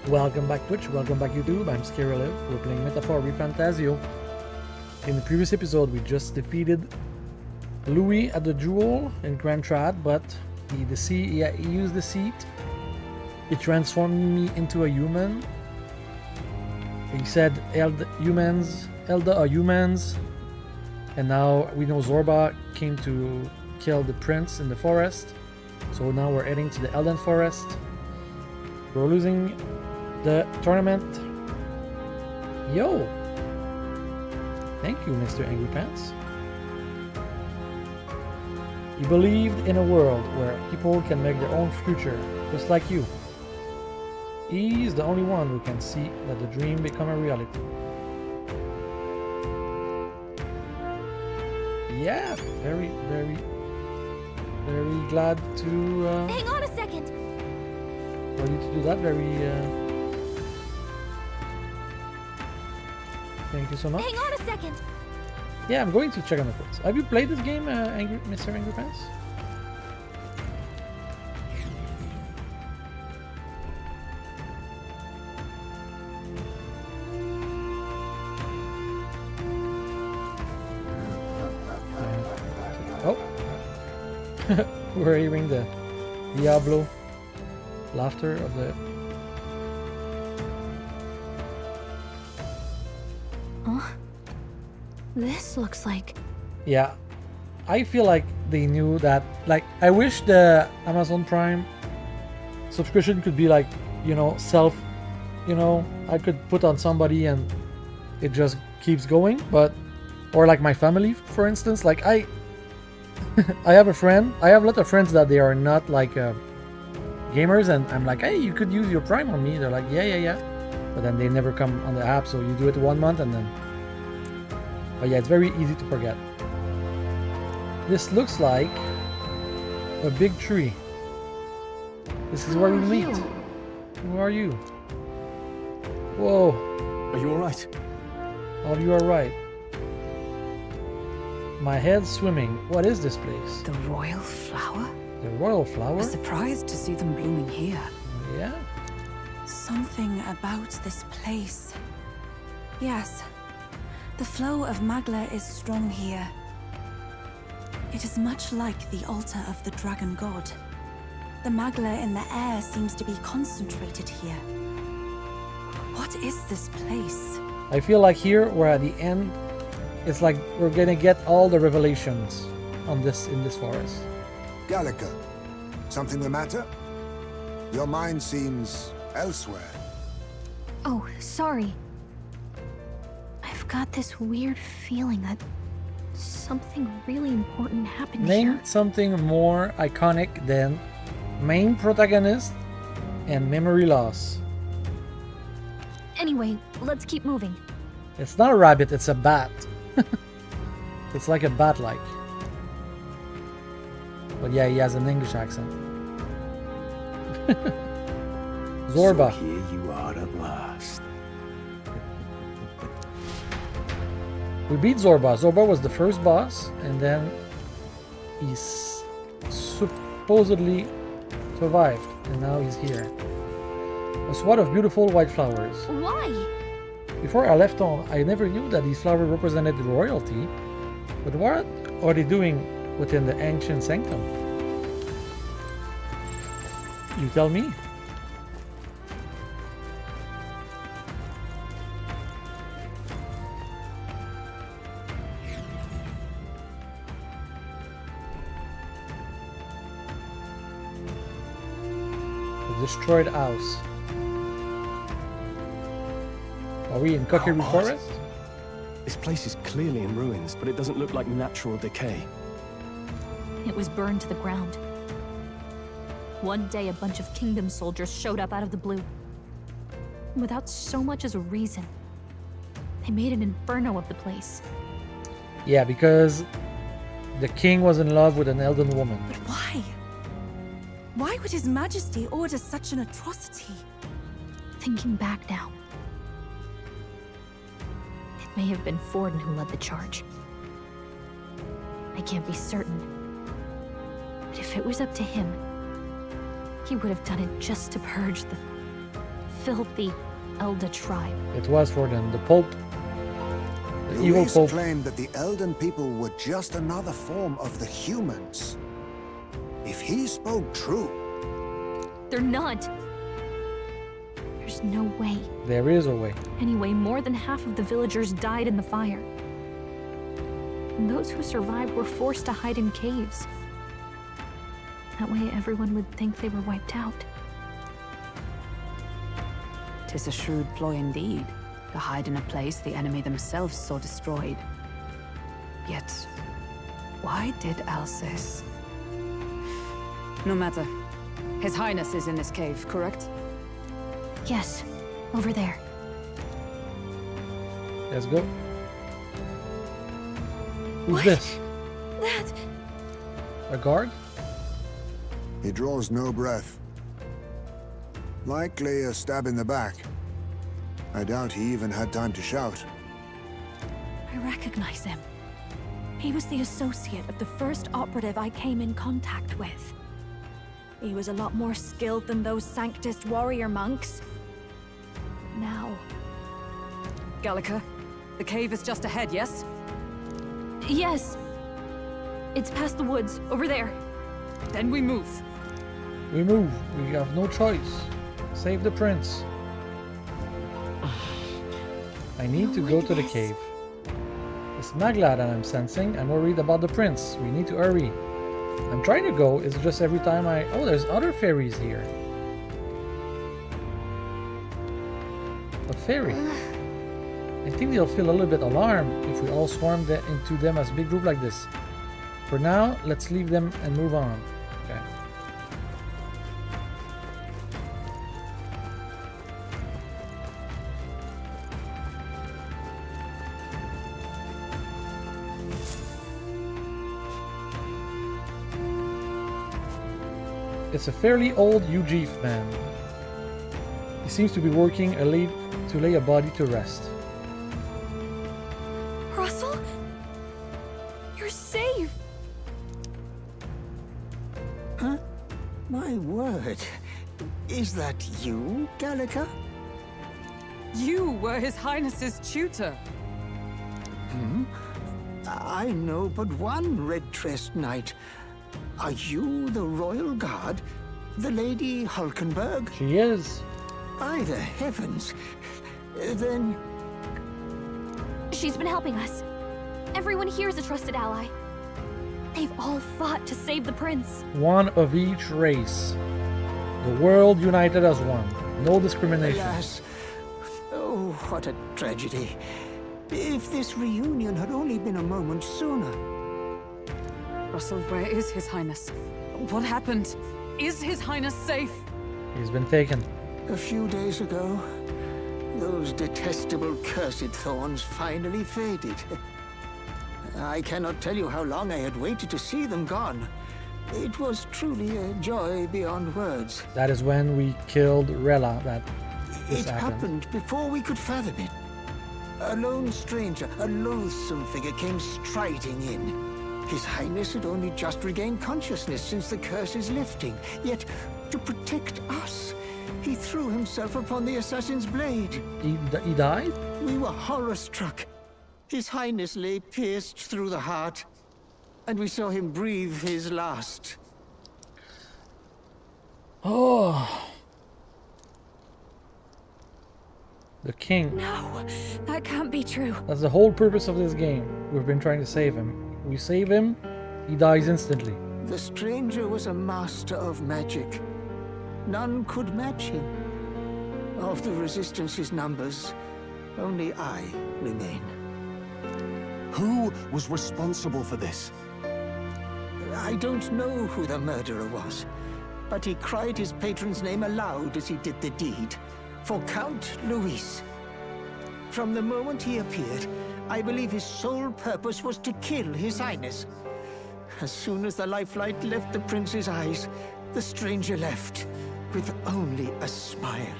Welcome back Twitch, welcome back YouTube, I'm Scaryolive. We're playing Metaphor ReFantazio. In the previous episode we just defeated Louis at the duel in Grand Trad, but he used deceit. He transformed me into a human. He said Elda are humans. And now we know Zorba came to kill the prince in the forest. So now we're heading to the Elden Forest. We're losing the tournament. Yo! Thank you, Mr. Angry Pants. You believed in a world where people can make their own future, just like you. He's the only one who can see that the dream become a reality. Yeah, very glad to Hang on a second. for you to do that. Thank you so much. Hang on a second. Yeah, I'm going to check on the quiz. Have you played this game, Mr. Angry Pants? Oh, we're hearing the Diablo laughter of the. Huh? This looks like... Yeah, I feel like they knew that. Like, I wish the Amazon Prime subscription could be like, self, I could put on somebody and it just keeps going. But, or like my family, for instance, like I have a friend, I have a lot of friends that they are not like gamers, and I'm like, hey, you could use your Prime on me. They're like, yeah. But then they never come on the app, so you do it 1 month and then. But yeah, it's very easy to forget. This looks like a big tree. This is where we meet. Who are you? Whoa. Are you alright? Oh, you are right. My head's swimming. What is this place? The royal flower? The royal flower? I'm surprised to see them blooming here. Yeah. Something about this place. Yes. The flow of Magla is strong here. It is much like the altar of the dragon god. The Magla in the air seems to be concentrated here. What is this place? I feel like here we're at the end. It's like we're gonna get all the revelations on this in this forest. Gallica, something the matter? Your mind seems elsewhere. Oh, sorry. I've got this weird feeling that something really important happened Name here. something more iconic than main protagonist and memory loss. Anyway, let's keep moving. It's not a rabbit, it's a bat. It's like a bat-like. But yeah, he has an English accent. Zorba. So here you are at last. We beat Zorba. Zorba was the first boss, and then he supposedly survived, and now he's here. A swat of beautiful white flowers. Why? Before I left home, I never knew that these flowers represented royalty. But what are they doing within the ancient sanctum? You tell me. The destroyed house. Are we in Kokiri How odd. Forest? This place is clearly in ruins, but it doesn't look like natural decay. It was burned to the ground. One day, a bunch of kingdom soldiers showed up out of the blue. Without so much as a reason. They made an inferno of the place. Yeah, because the king was in love with an elden woman. But why? Why would His Majesty order such an atrocity? Thinking back now, it may have been Forden who led the charge. I can't be certain. But if it was up to him, he would have done it just to purge the filthy Elder tribe. It was for them. The Pope. The evil Louise Pope. claimed that the Elden people were just another form of the humans. If he spoke true, They're not. There's no way. There is a way. Anyway, more than half of the villagers died in the fire. And those who survived were forced to hide in caves. That way everyone would think they were wiped out. 'Tis a shrewd ploy indeed, to hide in a place the enemy themselves saw destroyed. Yet, why did Alcest? No matter. His Highness is in this cave, correct? Yes, over there. Let's go. Who's What? this? That... A guard? he draws no breath. Likely a stab in the back. I doubt he even had time to shout. I recognize him. He was the associate of the first operative I came in contact with. He was a lot more skilled than those Sanctist warrior monks. Now, Gallica, the cave is just ahead, yes? Yes. It's past the woods, over there. Then we move. We move. We have no choice. Save the prince. I need to go to the cave. It's Magla that I'm sensing. I'm worried about the prince. We need to hurry. I'm trying to go. It's just every time I... Oh, there's other fairies here. A fairy. I think they'll feel a little bit alarmed if we all swarm into them as a big group like this. For now, let's leave them and move on. Okay. It's a fairly old Ujif man. He seems to be working to lay a body to rest. Russell? You're safe! Huh? My word. Is that you, Gallica? You were His Highness's tutor. I know but one red-dressed knight. Are you the royal guard? The Lady Hulkenberg? She is. By the heavens. Then... She's been helping us. Everyone here is a trusted ally. They've all fought to save the prince. One of each race. The world united as one. No discrimination. Alas. Oh, what a tragedy. If this reunion had only been a moment sooner. Russell, where is His Highness? What happened? Is His Highness safe? He's been taken. A few days ago, those detestable cursed thorns finally faded. I cannot tell you how long I had waited to see them gone. It was truly a joy beyond words. That is when we killed Rella. That this It happened before we could fathom it. A lone stranger, a loathsome figure came striding in. His Highness had only just regained consciousness since the curse's lifting. Yet, to protect us, he threw himself upon the assassin's blade. He died? We were horror-struck. His Highness lay pierced through the heart, and we saw him breathe his last. Oh. The king. No, that can't be true. That's the whole purpose of this game. We've been trying to save him. We save him, he dies instantly. The stranger was a master of magic. None could match him. Of the Resistance's numbers, only I remain. Who was responsible for this? I don't know who the murderer was, but he cried his patron's name aloud as he did the deed. For Count Luis. From the moment he appeared, I believe his sole purpose was to kill His Highness. As soon as the lifelight left the prince's eyes, the stranger left, with only a smile.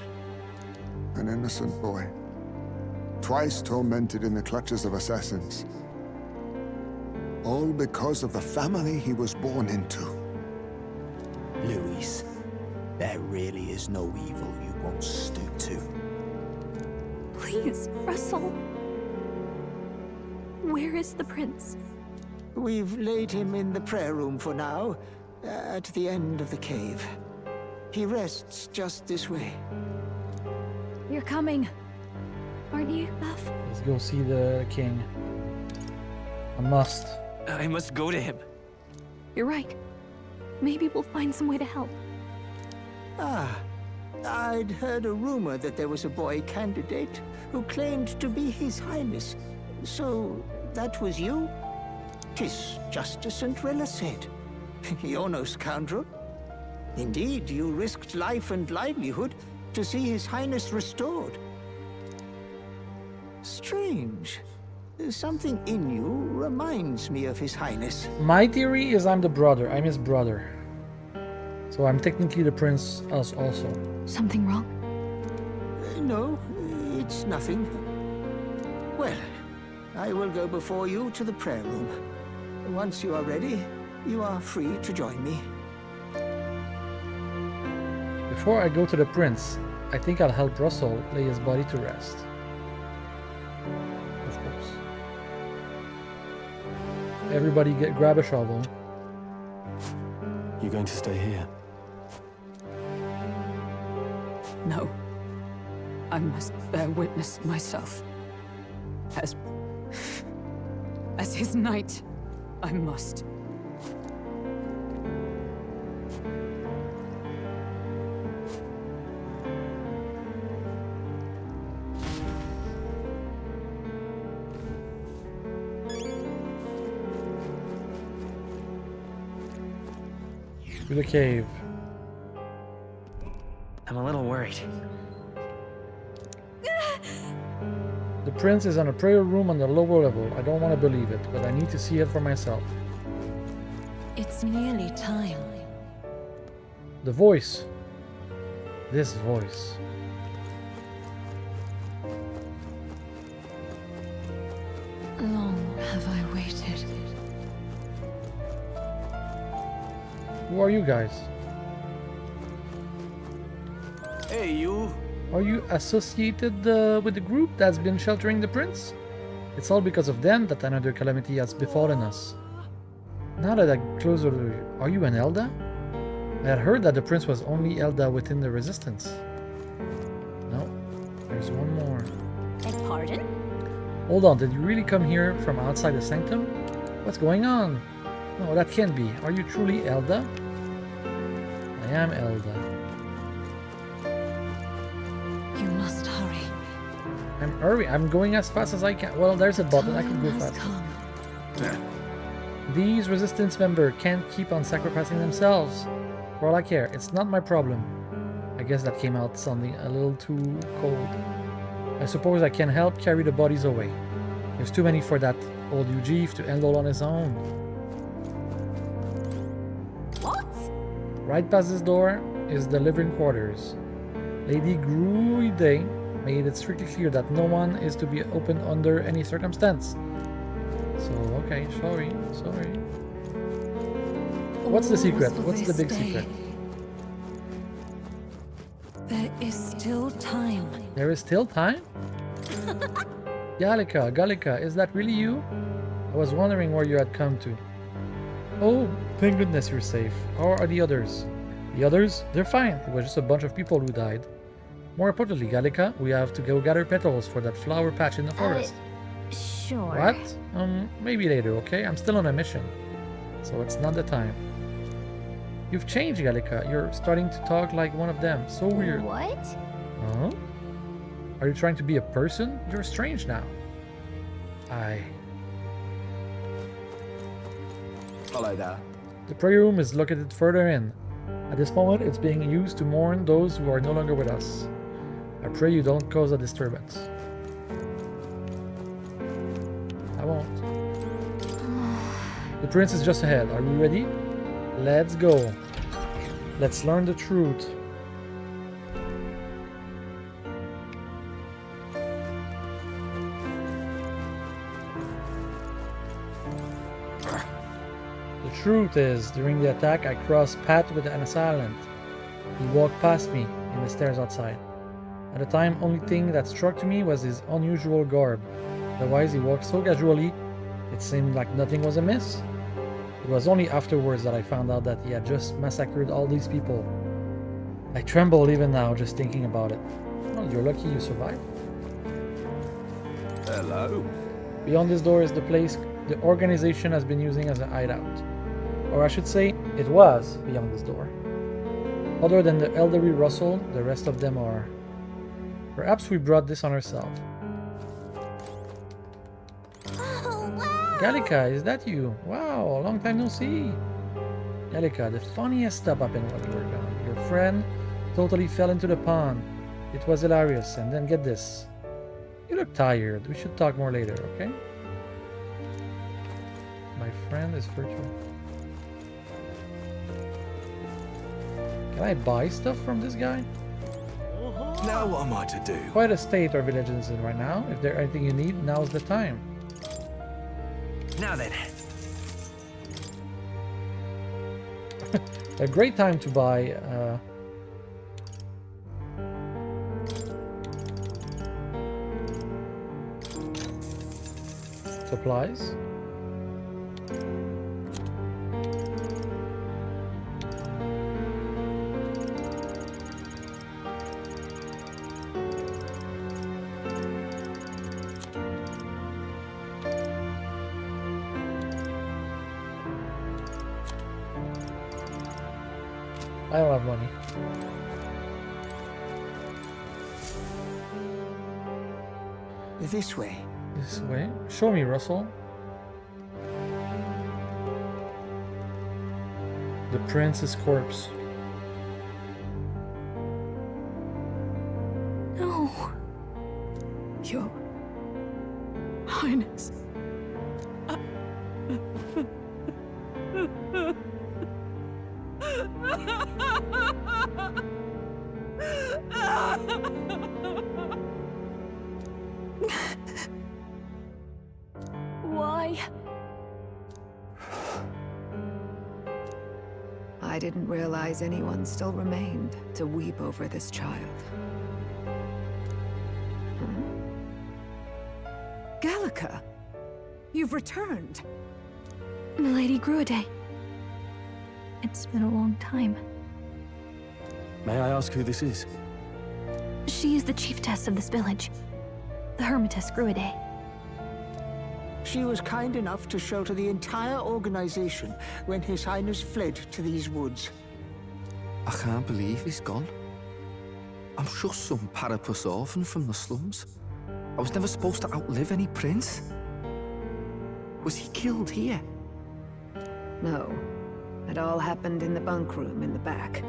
An innocent boy. Twice tormented in the clutches of assassins. All because of the family he was born into. Luis, there really is no evil you won't stoop to. Please, Russell. Where is the prince? We've laid him in the prayer room for now, at the end of the cave. He rests just this way. You're coming. Aren't you, Beth? Let's go see the king. I must. I must go to him. You're right. Maybe we'll find some way to help. Ah, I'd heard a rumor that there was a boy candidate who claimed to be His Highness. So, that was you? 'Tis just as St. Rilla said. You're no scoundrel. Indeed, you risked life and livelihood to see His Highness restored. Strange. Something in you reminds me of His Highness. My theory is I'm the brother. I'm his brother. So I'm technically the prince also. Something wrong? No, it's nothing. Well, I will go before you to the prayer room. Once you are ready, you are free to join me. Before I go to the prince, I think I'll help Russell lay his body to rest. Of course. Everybody grab a shovel. You going to stay here? No. I must bear witness myself. As his knight, I must. To the cave. I'm a little worried. The prince is in a prayer room on the lower level. I don't want to believe it, but I need to see it for myself. It's nearly time. The voice. This voice. Long have I waited. Who are you guys? Hey, you! Are you associated with the group that's been sheltering the prince? It's all because of them that another calamity has befallen us. Now that I'm closer to you, are you an Elda? I had heard that the prince was only Elda within the resistance. No, there's one more. Beg pardon? Hold on, did you really come here from outside the sanctum? What's going on? No, that can't be. Are you truly Elda? I am Elda. You must hurry. I'm going as fast as I can. Well, there's a button. I can go Time has faster. come. These resistance members can't keep on sacrificing themselves. For all I care, it's not my problem. I guess that came out sounding a little too cold. I suppose I can help carry the bodies away. There's too many for that old Eugene to handle on his own. What? Right past this door is the living quarters. Lady Gruide made it strictly clear that no one is to be opened under any circumstance. So, okay, sorry. What's the secret? All was for What's the this big day. secret? There is still time. There is still time? Gallica, is that really you? I was wondering where you had come to. Oh, thank goodness you're safe. How are the others? The others? They're fine. It was just a bunch of people who died. More importantly, Gallica, we have to go gather petals for that flower patch in the forest. Sure. What? Maybe later, okay? I'm still on a mission. So it's not the time. You've changed, Gallica. You're starting to talk like one of them. So weird. What? Huh? Are you trying to be a person? You're strange now. Follow that. The prayer room is located further in. At this moment, it's being used to mourn those who are no longer with us. I pray you don't cause a disturbance. I won't. The prince is just ahead. Are you ready? Let's go. Let's learn the truth. The truth is, during the attack, I crossed paths with an assailant. He walked past me in the stairs outside. At the time, only thing that struck to me was his unusual garb. Otherwise, he walked so casually, it seemed like nothing was amiss. It was only afterwards that I found out that he had just massacred all these people. I tremble even now just thinking about it. Well, you're lucky you survived. Hello. Beyond this door is the place the organization has been using as a hideout. Or I should say, it was beyond this door. Other than the elderly Russell, the rest of them are... Perhaps we brought this on ourselves. Oh, wow! Gallica, is that you? Wow, long time no see. Gallica, the funniest stuff happened while you were gone. Your friend totally fell into the pond. It was hilarious, and then get this. You look tired. We should talk more later, okay? My friend is virtual. Can I buy stuff from this guy? Now what am I to do? Quite a state our village is in right now. If there's anything you need, now's the time. Now then. A great time to buy supplies. I don't have money. This way. This way. Show me, Russell. The prince's corpse. No. Your Highness. Why? I didn't realize anyone still remained to weep over this child. Gallica, you've returned. Milady Gruide. It's been a long time. May I ask who this is? She is the chiefess of this village. The Hermitess Gruide. She was kind enough to shelter the entire organization when His Highness fled to these woods. I can't believe he's gone. I'm just some parapus orphan from the slums. I was never supposed to outlive any prince. Was he killed here? No. It all happened in the bunk room in the back.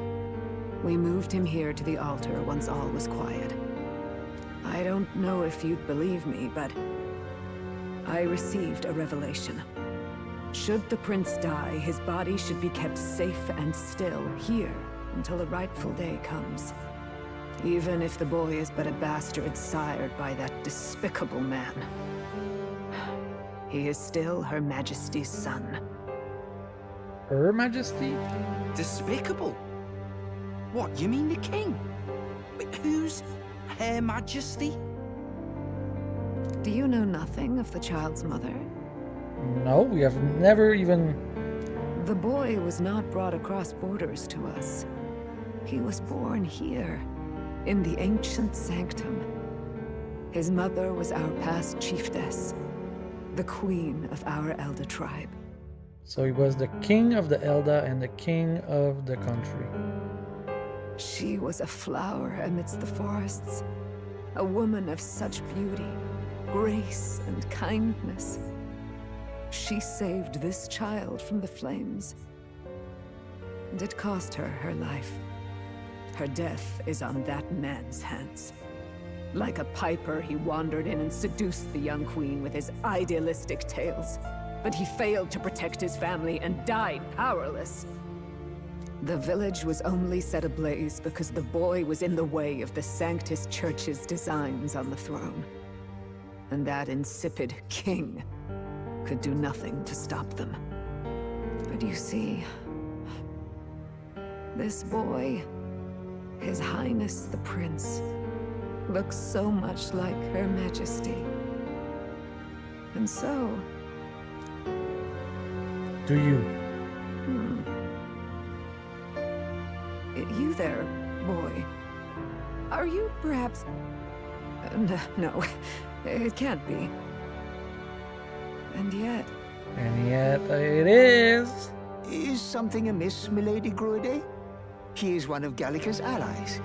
We moved him here to the altar once all was quiet. I don't know if you'd believe me, but I received a revelation. Should the prince die, his body should be kept safe and still here until the rightful day comes. Even if the boy is but a bastard sired by that despicable man. He is still Her Majesty's son. Her Majesty? Despicable? What, you mean the king? But who's Her Majesty? Do you know nothing of the child's mother? No, we have never even... The boy was not brought across borders to us. He was born here, in the ancient sanctum. His mother was our past chiefess, the queen of our Elder tribe. So he was the king of the Elda and the king of the country. She was a flower amidst the forests, a woman of such beauty, grace, and kindness. She saved this child from the flames, and it cost her her life. Her death is on that man's hands. Like a piper, he wandered in and seduced the young queen with his idealistic tales. But he failed to protect his family and died powerless. The village was only set ablaze because the boy was in the way of the Sanctus Church's designs on the throne. And that insipid king could do nothing to stop them. But you see, this boy, His Highness the Prince, looks so much like Her Majesty. And so, Do you? You there, boy. Are you perhaps... no, it can't be. And yet... And yet it is. Is something amiss, milady Gruide? He is one of Gallica's allies.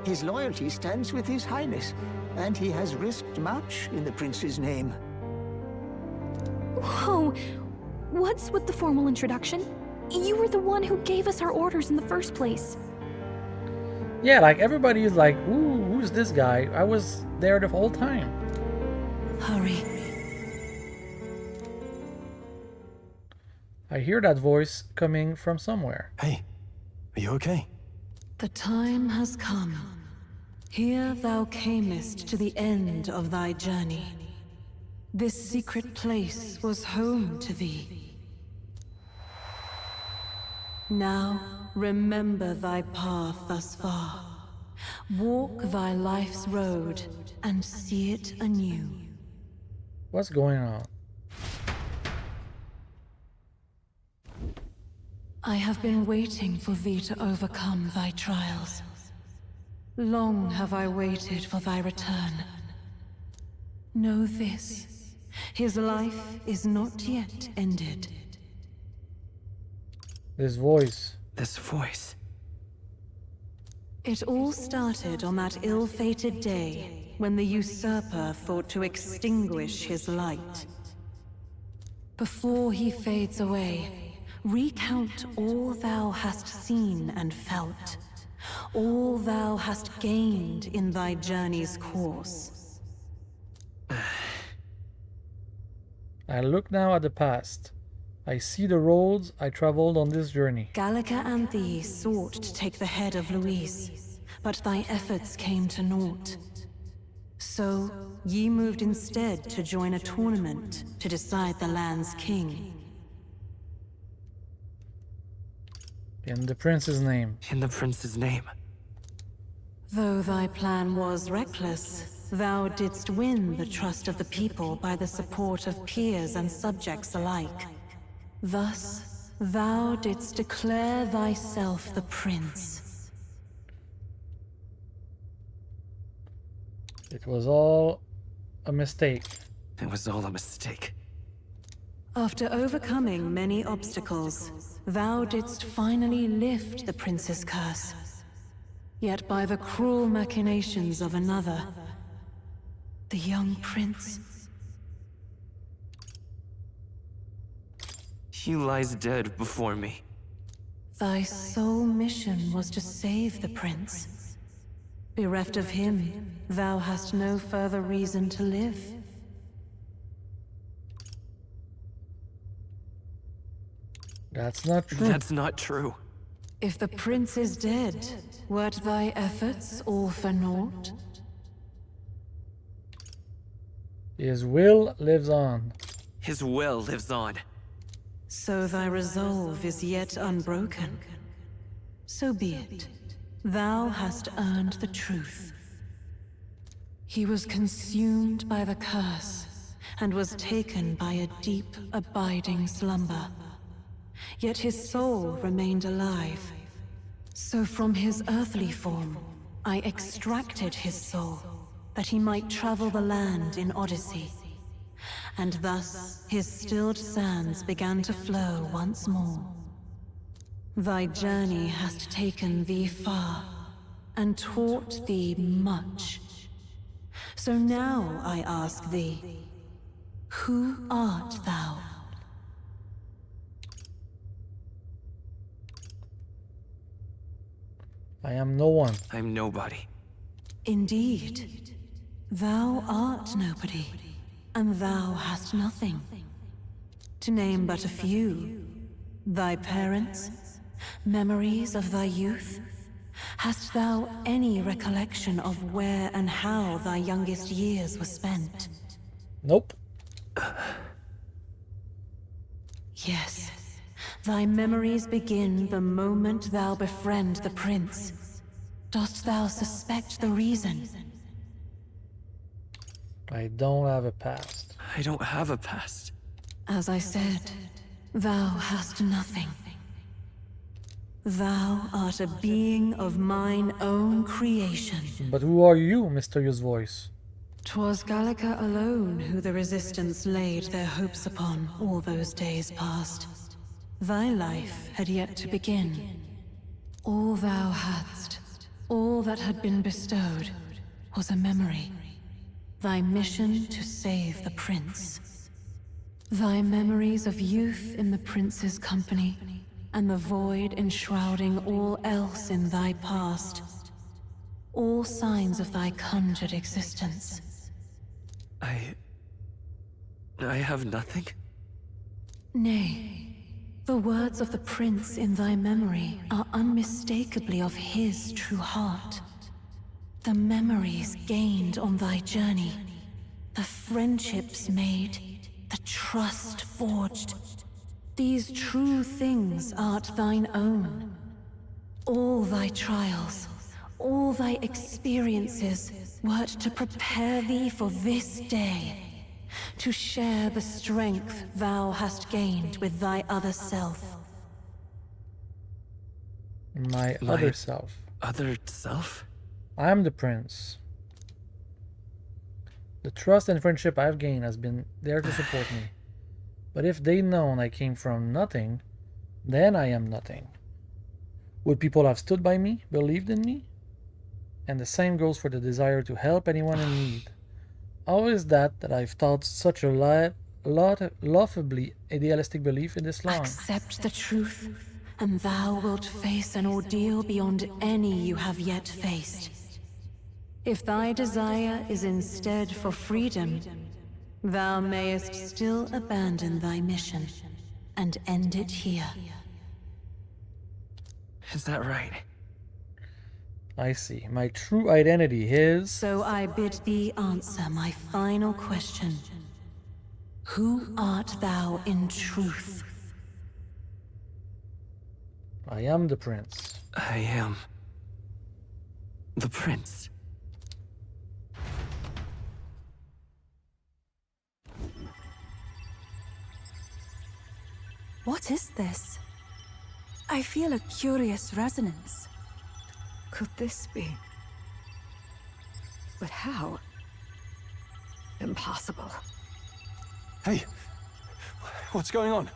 His loyalty stands with His Highness, and he has risked much in the prince's name. Whoa! What's with the formal introduction? You were the one who gave us our orders in the first place. Yeah, like everybody is like, ooh, who's this guy? I was there the whole time. Hurry. I hear that voice coming from somewhere. Hey, are you okay? The time has come. Here thou camest to the end of thy journey. This secret place was home to thee. Now remember thy path thus far. Walk thy life's road and see it anew. What's going on? I have been waiting for thee to overcome thy trials. Long have I waited for thy return. Know this, his life is not yet ended. This voice. This voice. It all started on that ill-fated day when the usurper thought to extinguish his light. Before he fades away, recount all thou hast seen and felt, all thou hast gained in thy journey's course. I look now at the past. I see the roads I traveled on this journey. Gallica and thee sought to take the head of Louise, but thy efforts came to naught. So, ye moved instead to join a tournament to decide the land's king. In the prince's name. In the prince's name. Though thy plan was reckless, thou didst win the trust of the people by the support of peers and subjects alike. Thus, thou didst declare thyself the prince. It was all a mistake. It was all a mistake. After overcoming many obstacles, thou didst finally lift the prince's curse. Yet by the cruel machinations of another, the young prince... He lies dead before me. Thy sole mission was to save the prince. Bereft of him, thou hast no further reason to live. That's not true. That's not true. If the prince is dead, wert thy efforts all for naught? His will lives on. His will lives on. So thy resolve is yet unbroken. So be it. Thou hast earned the truth. He was consumed by the curse, and was taken by a deep, abiding slumber. Yet his soul remained alive. So from his earthly form, I extracted his soul, that he might travel the land in Odyssey. And thus his stilled sands began to flow once more. Thy journey hast taken thee far, and taught thee much. So now I ask thee, who art thou? I am no one. I'm nobody. Indeed. Thou art nobody, and thou hast nothing. To name but a few, thy parents, memories of thy youth. Hast thou any recollection of where and how thy youngest years were spent? Nope. Yes. Thy memories begin the moment thou befriend the prince. Dost thou suspect the reason? I don't have a past. I don't have a past. As I said, thou hast nothing. Thou art a being of mine own creation. But who are you, mysterious voice? 'Twas Gallica alone who the Resistance laid their hopes upon all those days past. Thy life had yet to begin. All thou hadst, all that had been bestowed, was a memory. Thy mission to save the prince. Thy memories of youth in the prince's company, and the void enshrouding all else in thy past. All signs of thy conjured existence. I have nothing? Nay, the words of the prince in thy memory are unmistakably of his true heart. The memories gained on thy journey, the friendships made, the trust forged. These true things art thine own. All thy trials, all thy experiences wert to prepare thee for this day, to share the strength thou hast gained with thy other self. My other self. Other self? I am the prince. The trust and friendship I've gained has been there to support me. But if they'd known I came from nothing, then I am nothing. Would people have stood by me, believed in me? And the same goes for the desire to help anyone in need. How is that I've thought such a laughably idealistic belief in this long? Accept the truth, and thou wilt face an ordeal beyond any you have yet faced. If thy desire is instead for freedom, thou mayest still abandon thy mission and end it here. Is that right? I see. My true identity is... So I bid thee answer my final question. Who art thou in truth? I am the prince. I am... the prince. What is this? I feel a curious resonance. Could this be? But how? Impossible. Hey! What's going on?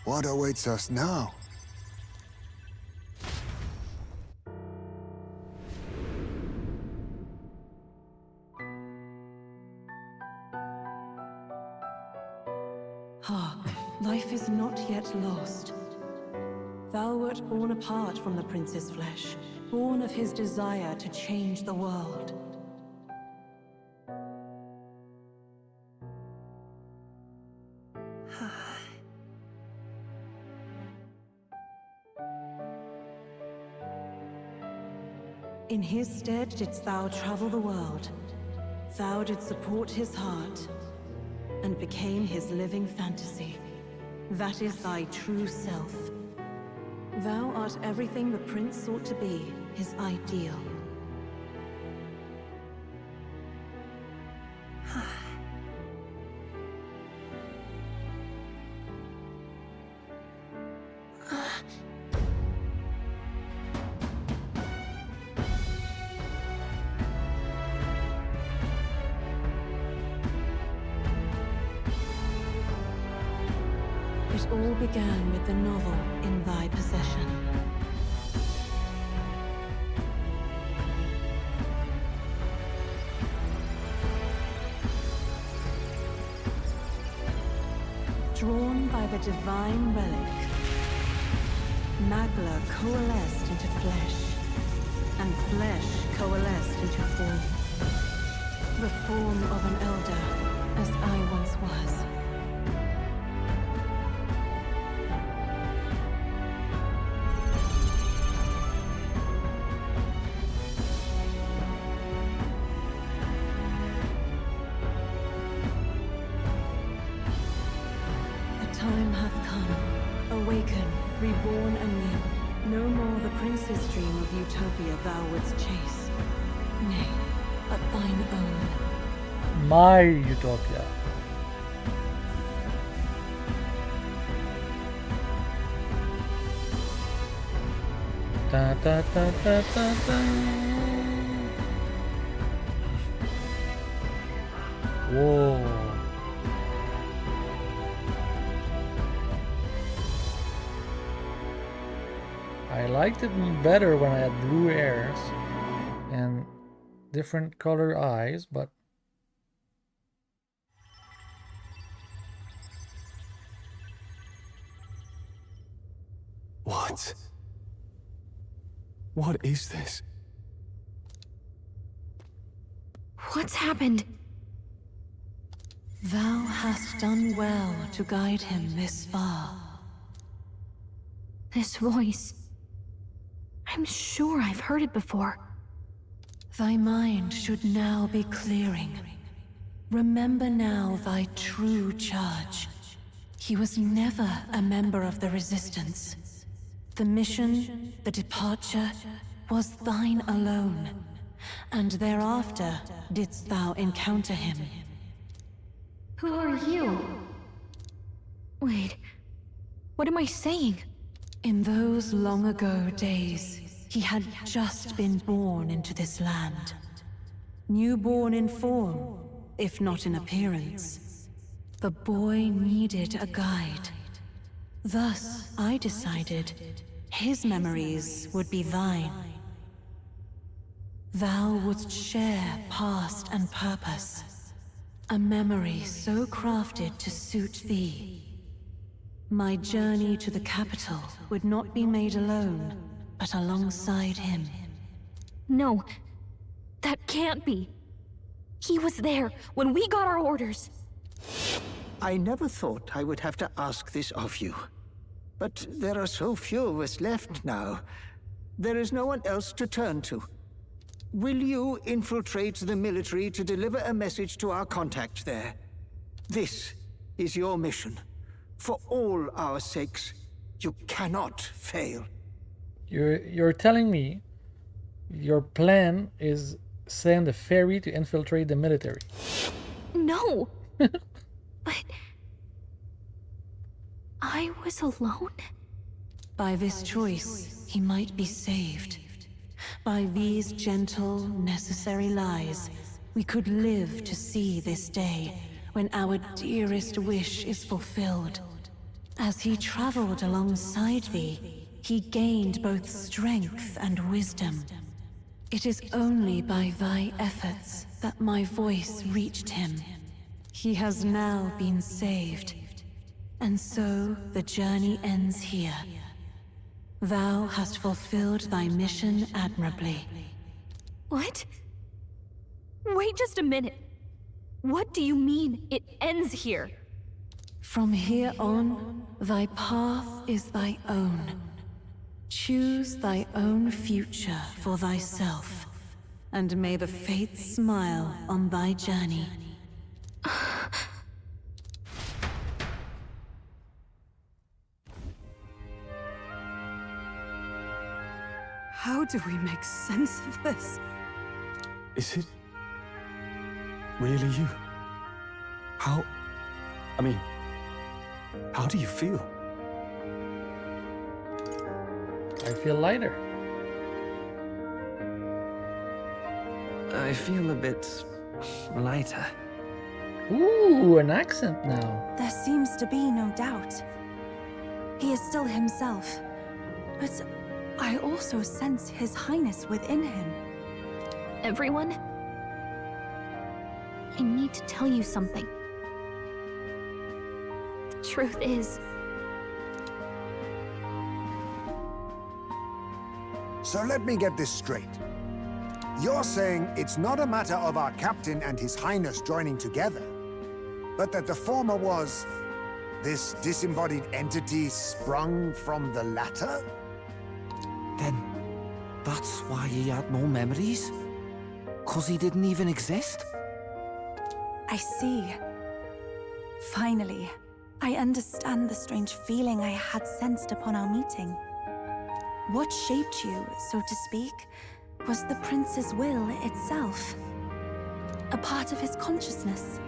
What awaits us now? Hark, life is not yet lost. Thou wert born apart from the prince's flesh, born of his desire to change the world. In his stead didst thou travel the world. Thou didst support his heart, and became his living fantasy. That is thy true self. Thou art everything the prince sought to be, his ideal. It all began with the novel in thy possession. Drawn by the divine relic, Magla coalesced into flesh, and flesh coalesced into form. The form of an elder, as I once was. Time hath come. Awaken, reborn anew. No more the prince's dream of utopia thou wouldst chase. Nay, but thine own. my utopia. Da, da, da, da, da, da. Whoa. I liked it better when I had blue hairs and different color eyes, but What? What is this? What's happened? Thou hast done well to guide him this far. This voice. I'm sure I've heard it before. Thy mind should now be clearing. Remember now thy true charge. He was never a member of the Resistance. The mission, the departure, was thine alone. And thereafter didst thou encounter him. Who are you? Wait, what am I saying? In those long ago days, he had just been born into this land. Newborn in form, if not in appearance. The boy needed a guide. Thus, I decided his memories would be thine. Thou wouldst share past and purpose. A memory so crafted to suit thee. My journey to the capital would not be made alone, but alongside him. No, that can't be. He was there when we got our orders. I never thought I would have to ask this of you. But there are so few of us left now. There is no one else to turn to. Will you infiltrate the military to deliver a message to our contact there? This is your mission. For all our sakes, you cannot fail. You're telling me your plan is send a ferry to infiltrate the military? No! But... I was alone? By this choice, he might be saved. By these gentle, necessary lies, we could live to see this day when our dearest wish is fulfilled. As he traveled alongside thee, he gained both strength and wisdom. It is only by thy efforts that my voice reached him. He has now been saved. And so the journey ends here. Thou hast fulfilled thy mission admirably. What? Wait just a minute. What do you mean, it ends here? From here on, thy path is thy own. Choose thy own future for thyself, and may the fates smile on thy journey. How do we make sense of this? Is it really you? How do you feel? I feel lighter. I feel a bit lighter. Ooh, an accent now. There seems to be no doubt. He is still himself, but I also sense His Highness within him. Everyone? I need to tell you something. The truth is... So let me get this straight. You're saying it's not a matter of our captain and His Highness joining together, but that the former was this disembodied entity sprung from the latter? Then, that's why he had no memories? 'Cause he didn't even exist? I see. Finally, I understand the strange feeling I had sensed upon our meeting. What shaped you, so to speak, was the prince's will itself. a part of his consciousness.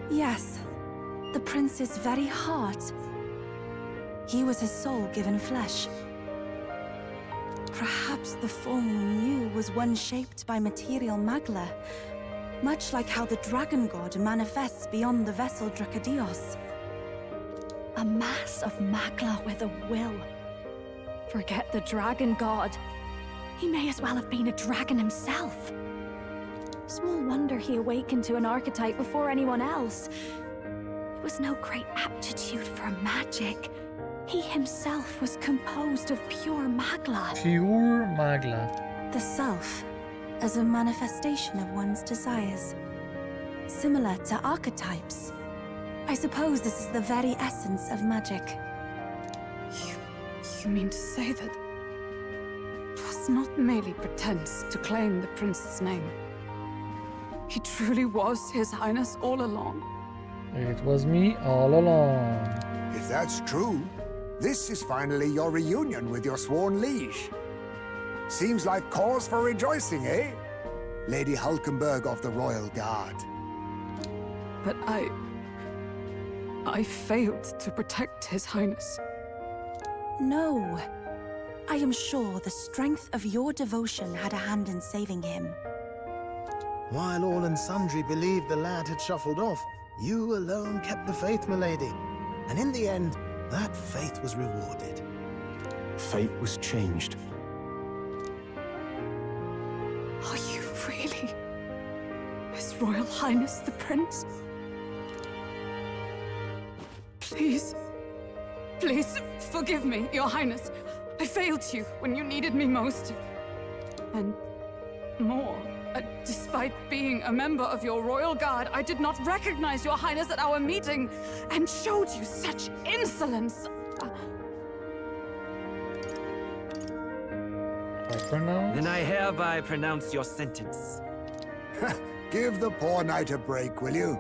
Yes, the prince's very heart. He was his soul given flesh. Perhaps the form we knew was one shaped by material Magla, much like how the dragon god manifests beyond the vessel Drakadios. A mass of Magla with a will. Forget the dragon god. He may as well have been a dragon himself. Small wonder he awakened to an archetype before anyone else. It was no great aptitude for magic. He himself was composed of pure Magla. Pure Magla. The self as a manifestation of one's desires. Similar to archetypes. I suppose this is the very essence of magic. You mean to say that it was not merely pretense to claim the prince's name? He truly was His Highness all along. It was me all along. If that's true, this is finally your reunion with your sworn liege. Seems like cause for rejoicing, eh? Lady Hulkenberg of the Royal Guard. But I failed to protect His Highness. No. I am sure the strength of your devotion had a hand in saving him. While all and sundry believed the lad had shuffled off, you alone kept the faith, milady. And in the end, that faith was rewarded. Fate was changed. Are you really His Royal Highness the Prince? Please, please forgive me, Your Highness. I failed you when you needed me most. And more, despite being a member of your Royal Guard, I did not recognize Your Highness at our meeting and showed you such insolence. Then I hereby pronounce your sentence. Give the poor knight a break, will you?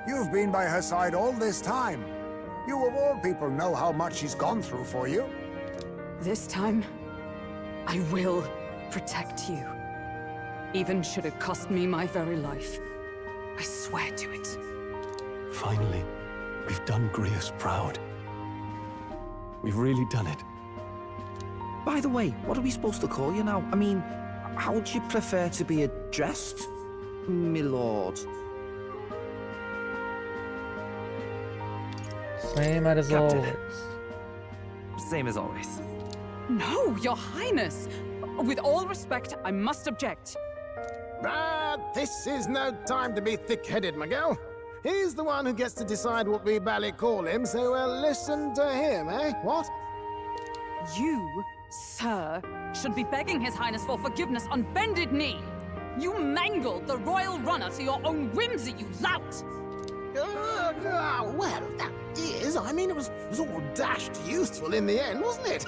You've been by her side all this time. You of all people know how much she's gone through for you. This time, I will protect you. Even should it cost me my very life. I swear to it. Finally, we've done Grius proud. We've really done it. By the way, what are we supposed to call you now? I mean, how would you prefer to be addressed, my lord? Same as Captain. always. Same as always. No, Your Highness! With all respect, I must object. This is no time to be thick-headed, Miguel. He's the one who gets to decide what we bally call him, so listen to him, eh? What? You, sir, should be begging His Highness for forgiveness on bended knee. You mangled the royal runner to your own whimsy, you lout! Well, that is. I mean, it was all dashed useful in the end, wasn't it?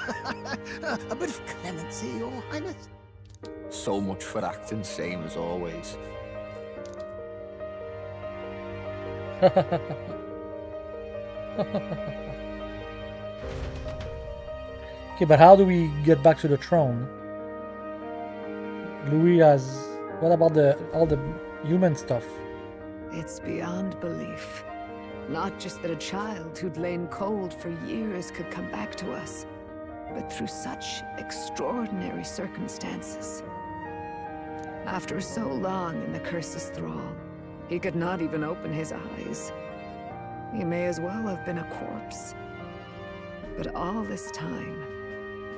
A bit of clemency, Your Highness. So much for acting same as always. Okay, but how do we get back to the throne? Louis has... What about all the human stuff? It's beyond belief. Not just that a child who'd lain cold for years could come back to us, but through such extraordinary circumstances. After so long in the curse's thrall, he could not even open his eyes. He may as well have been a corpse. But all this time,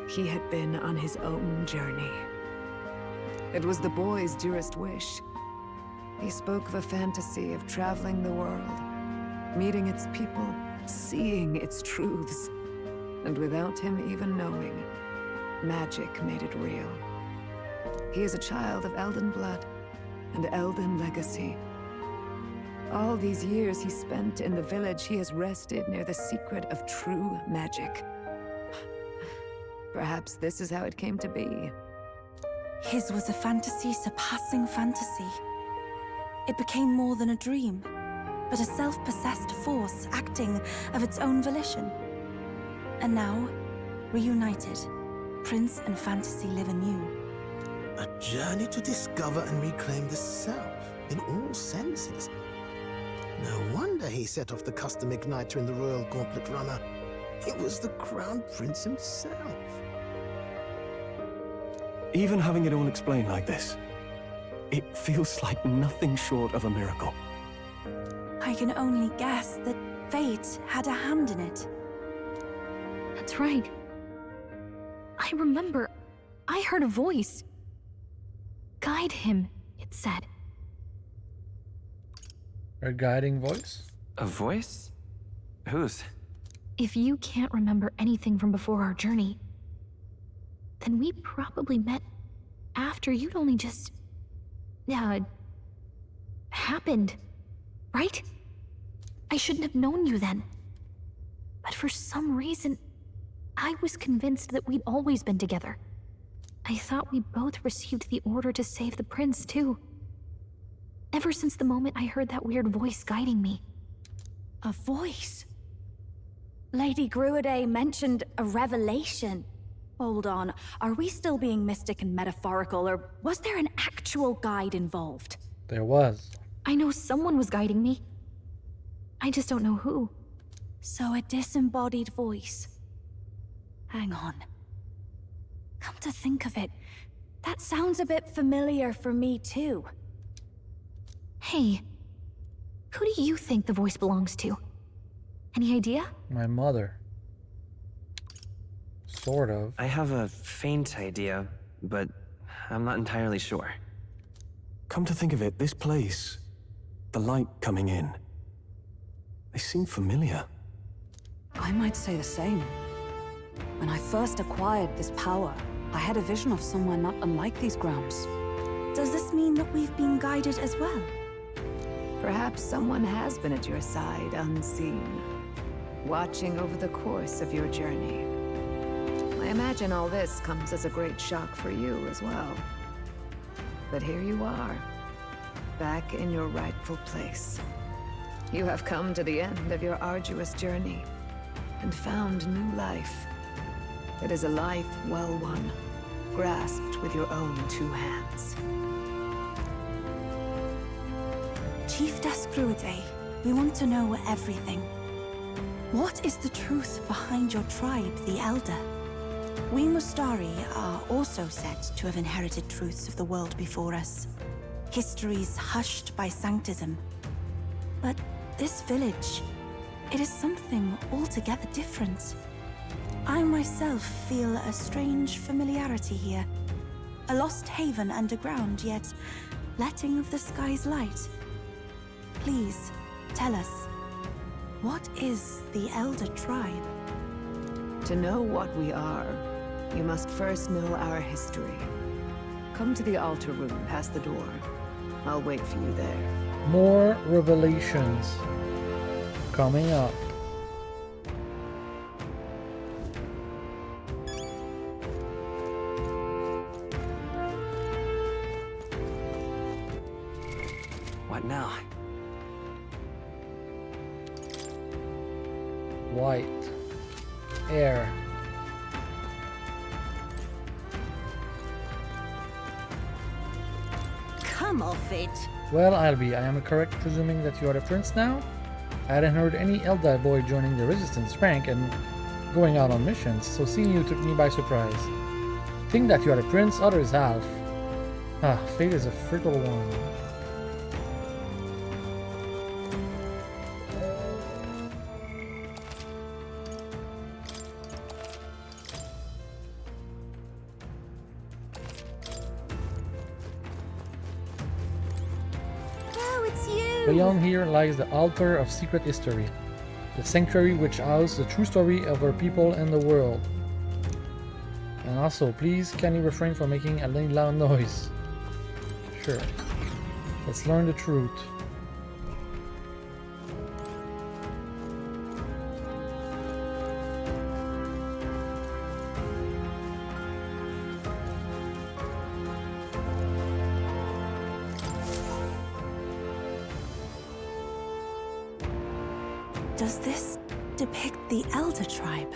he had been on his own journey. It was the boy's dearest wish. He spoke of a fantasy of traveling the world, meeting its people, seeing its truths. And without him even knowing, magic made it real. He is a child of Elden blood and Elden legacy. All these years he spent in the village, he has rested near the secret of true magic. Perhaps this is how it came to be. His was a fantasy surpassing fantasy. It became more than a dream, but a self-possessed force acting of its own volition. And now, reunited, Prince and fantasy live anew. A journey to discover and reclaim the self. in all senses. No wonder he set off the custom igniter in the Royal Gauntlet Runner. It was the Crown Prince himself. Even having it all explained like this, it feels like nothing short of a miracle. I can only guess that fate had a hand in it. That's right. I remember. I heard a voice. Guide him, it said. A guiding voice? A voice? Whose? If you can't remember anything from before our journey, then we probably met after you'd only just... happened, right? I shouldn't have known you then. But for some reason, I was convinced that we'd always been together. I thought we both received the order to save the prince, too. Ever since the moment I heard that weird voice guiding me. A voice? Lady Gruaday mentioned a revelation. Hold on, are we still being mystic and metaphorical, or was there an actual guide involved? There was. I know someone was guiding me. I just don't know who. So a disembodied voice. Hang on. Come to think of it, that sounds a bit familiar for me too. Hey, who do you think the voice belongs to? Any idea? My mother. Sort of. I have a faint idea, but I'm not entirely sure. Come to think of it, this place, the light coming in, they seem familiar. I might say the same. When I first acquired this power, I had a vision of somewhere not unlike these grounds. Does this mean that we've been guided as well? Perhaps someone has been at your side unseen, watching over the course of your journey. I imagine all this comes as a great shock for you as well. But here you are, back in your rightful place. You have come to the end of your arduous journey and found new life. It is a life well won, grasped with your own two hands. Chief Gruaday, we want to know everything. What is the truth behind your tribe, the Elder? We Mustari are also said to have inherited truths of the world before us. Histories hushed by sanctism. But this village, it is something altogether different. I myself feel a strange familiarity here. A lost haven underground, yet letting of the sky's light. Please, tell us, what is the Elder Tribe? To know what we are, you must first know our history. Come to the altar room past the door. I'll wait for you there. More revelations coming up. What now? White. Air. Come off it. Well, Albie, I am correct presuming that you are the prince now? I hadn't heard any Elder boy joining the resistance rank and going out on missions, so seeing you took me by surprise. Think that you are the prince, others have. Ah, fate is a fickle one. Beyond here lies the Altar of Secret History, the sanctuary which houses the true story of our people and the world. And also, please, can you refrain from making a loud noise? Sure. Let's learn the truth. Does this depict the Elder Tribe?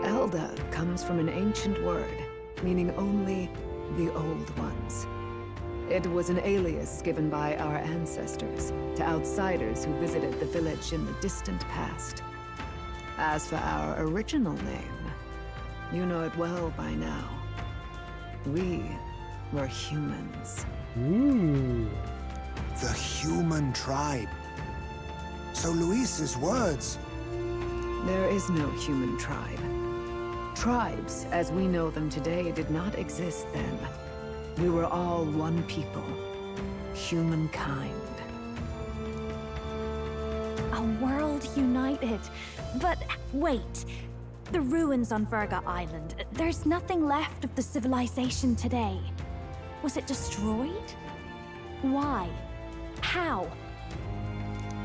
Elder comes from an ancient word, meaning only the old ones. It was an alias given by our ancestors to outsiders who visited the village in the distant past. As for our original name, you know it well by now. We were humans. Ooh. The human tribe. So Luis's words... There is no human tribe. Tribes, as we know them today, did not exist then. We were all one people. Humankind. A world united. But wait. The ruins on Virga Island. There's nothing left of the civilization today. Was it destroyed? Why? How?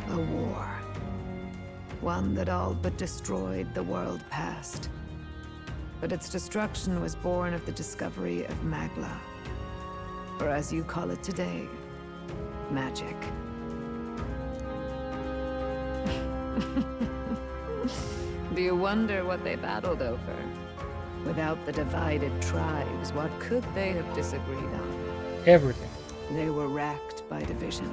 A war. One that all but destroyed the world past. But its destruction was born of the discovery of Magla. Or as you call it today, magic. Do you wonder what they battled over? Without the divided tribes, what could they have disagreed on? Everything. They were racked by division.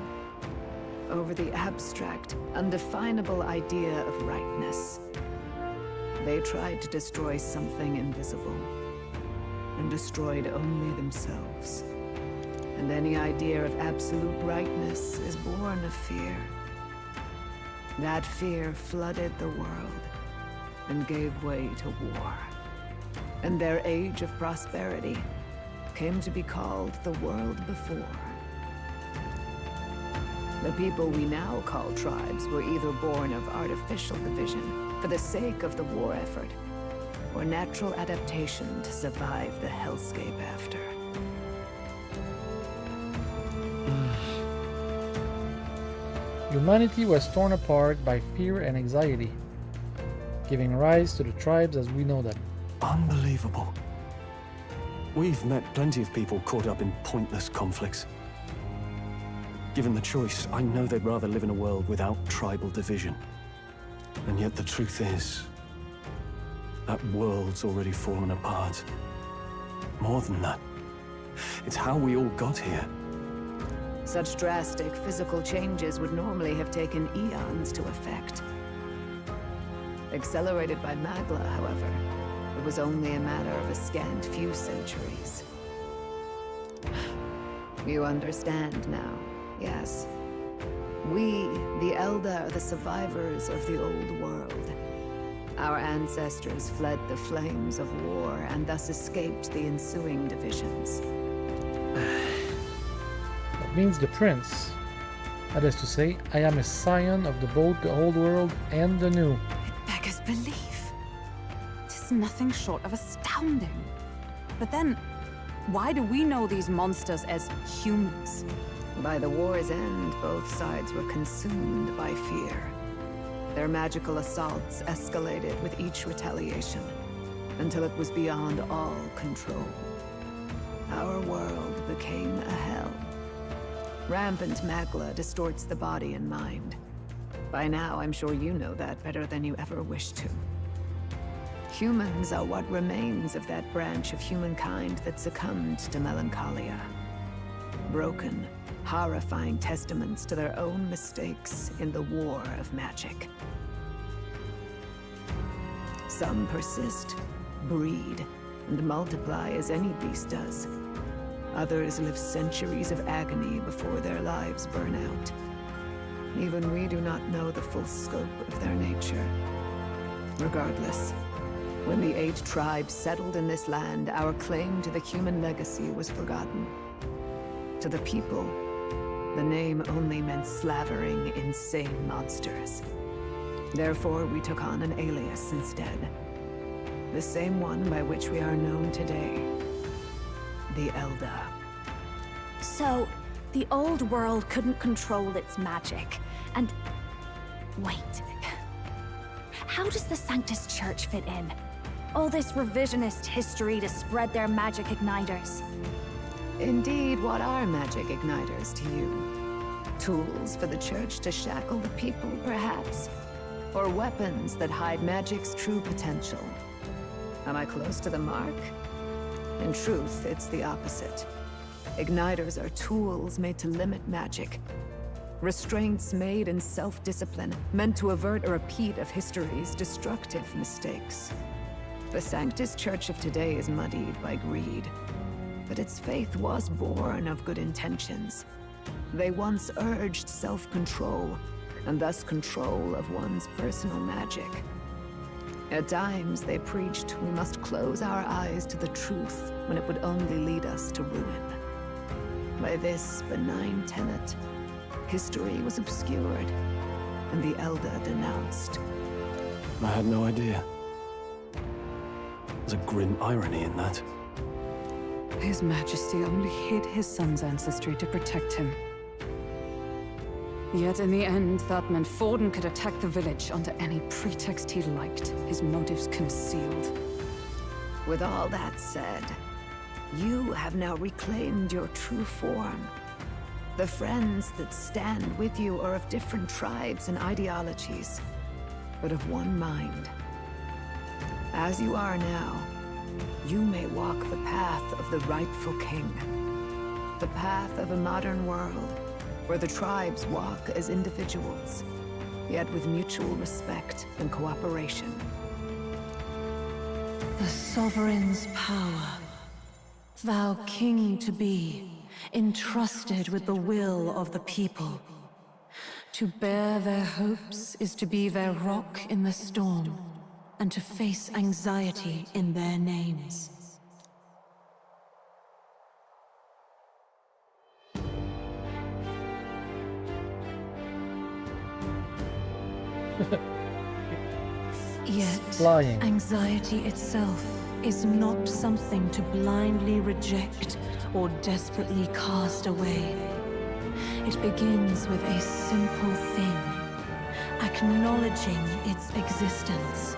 Over the abstract, undefinable idea of rightness. They tried to destroy something invisible, and destroyed only themselves. And any idea of absolute rightness is born of fear. That fear flooded the world, and gave way to war. And their age of prosperity came to be called the world before. The people we now call tribes were either born of artificial division for the sake of the war effort, or natural adaptation to survive the hellscape after. Humanity was torn apart by fear and anxiety, giving rise to the tribes as we know them. Unbelievable. We've met plenty of people caught up in pointless conflicts. Given the choice, I know they'd rather live in a world without tribal division. And yet the truth is, that world's already fallen apart. More than that, it's how we all got here. Such drastic physical changes would normally have taken eons to effect. Accelerated by Magla, however, it was only a matter of a scant few centuries. You understand now, yes? We, the Elder, are the survivors of the old world. Our ancestors fled the flames of war and thus escaped the ensuing divisions. That means the prince. That is to say, I am a scion of both the old world and the new. It beggars belief. Tis nothing short of astounding. But then, why do we know these monsters as humans? By the war's end, both sides were consumed by fear. Their magical assaults escalated with each retaliation, until it was beyond all control. Our world became a hell. Rampant Magla distorts the body and mind. By now, I'm sure you know that better than you ever wished to. Humans are what remains of that branch of humankind that succumbed to melancholia. Broken, horrifying testaments to their own mistakes in the war of magic. Some persist, breed, and multiply as any beast does. Others live centuries of agony before their lives burn out. Even we do not know the full scope of their nature. Regardless, when the 8 tribes settled in this land, our claim to the human legacy was forgotten. To the people, the name only meant slavering, insane monsters. Therefore, we took on an alias instead. The same one by which we are known today. The Elder. So, the old world couldn't control its magic, and... Wait. How does the Sanctus Church fit in? All this revisionist history to spread their magic igniters. Indeed, what are magic igniters to you? Tools for the Church to shackle the people, perhaps? Or weapons that hide magic's true potential? Am I close to the mark? In truth, it's the opposite. Igniters are tools made to limit magic. Restraints made in self-discipline, meant to avert a repeat of history's destructive mistakes. The Sanctus Church of today is muddied by greed, but its faith was born of good intentions. They once urged self-control, and thus control of one's personal magic. At times, they preached we must close our eyes to the truth when it would only lead us to ruin. By this benign tenet, history was obscured, and the Elder denounced. I had no idea. There's a grim irony in that. His Majesty only hid his son's ancestry to protect him. Yet in the end, that meant Forden could attack the village under any pretext he liked, his motives concealed. With all that said, you have now reclaimed your true form. The friends that stand with you are of different tribes and ideologies, but of one mind. As you are now, you may walk the path of the rightful king. The path of a modern world, where the tribes walk as individuals, yet with mutual respect and cooperation. The sovereign's power, thou king to be, entrusted with the will of the people. To bear their hopes is to be their rock in the storm, and to face anxiety in their names. Yet, Flying. anxiety itself is not something to blindly reject or desperately cast away. It begins with a simple thing, acknowledging its existence.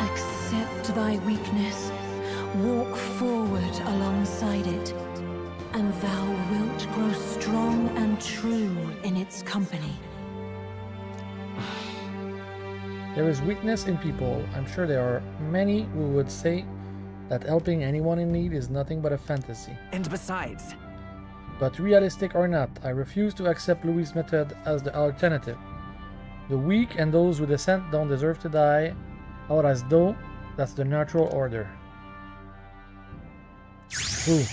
Accept thy weakness, walk forward alongside it, and thou wilt grow strong and true in its company. There is weakness in people. I'm sure there are many who would say that helping anyone in need is nothing but a fantasy. And besides... But realistic or not, I refuse to accept Louis' method as the alternative. The weak and those who dissent don't deserve to die out as though that's the natural order. Ooh.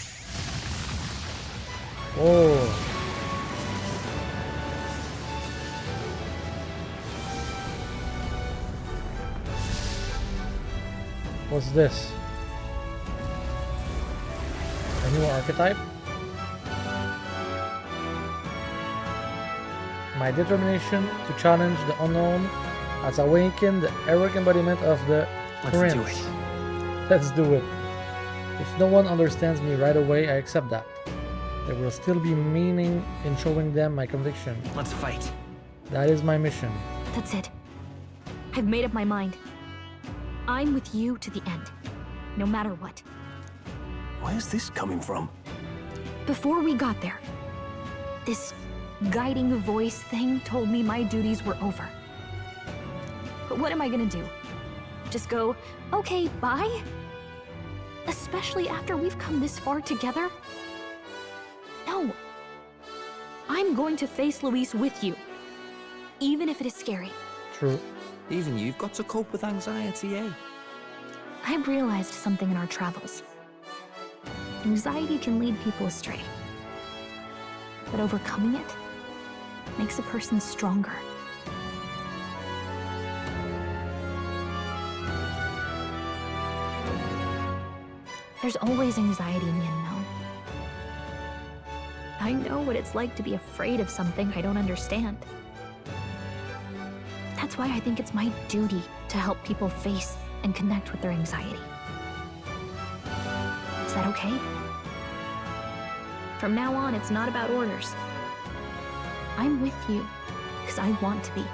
Oh. What's this? A new archetype? My determination to challenge the unknown has awakened the heroic embodiment of the Let's prince. do it. Let's do it. If no one understands me right away, I accept that. There will still be meaning in showing them my conviction. Let's fight. That is my mission. That's it. I've made up my mind. I'm with you to the end, no matter what. Where's this coming from? Before we got there, this guiding voice thing told me my duties were over. But what am I gonna do? Just go, okay, bye? Especially after we've come this far together? No. I'm going to face Luis with you, even if it is scary. True. Even you've got to cope with anxiety, eh? I realized something in our travels. Anxiety can lead people astray. But overcoming it makes a person stronger. There's always anxiety in the unknown. I know what it's like to be afraid of something I don't understand. That's why I think it's my duty to help people face and connect with their anxiety. Is that okay? From now on, it's not about orders. I'm with you, because I want to be.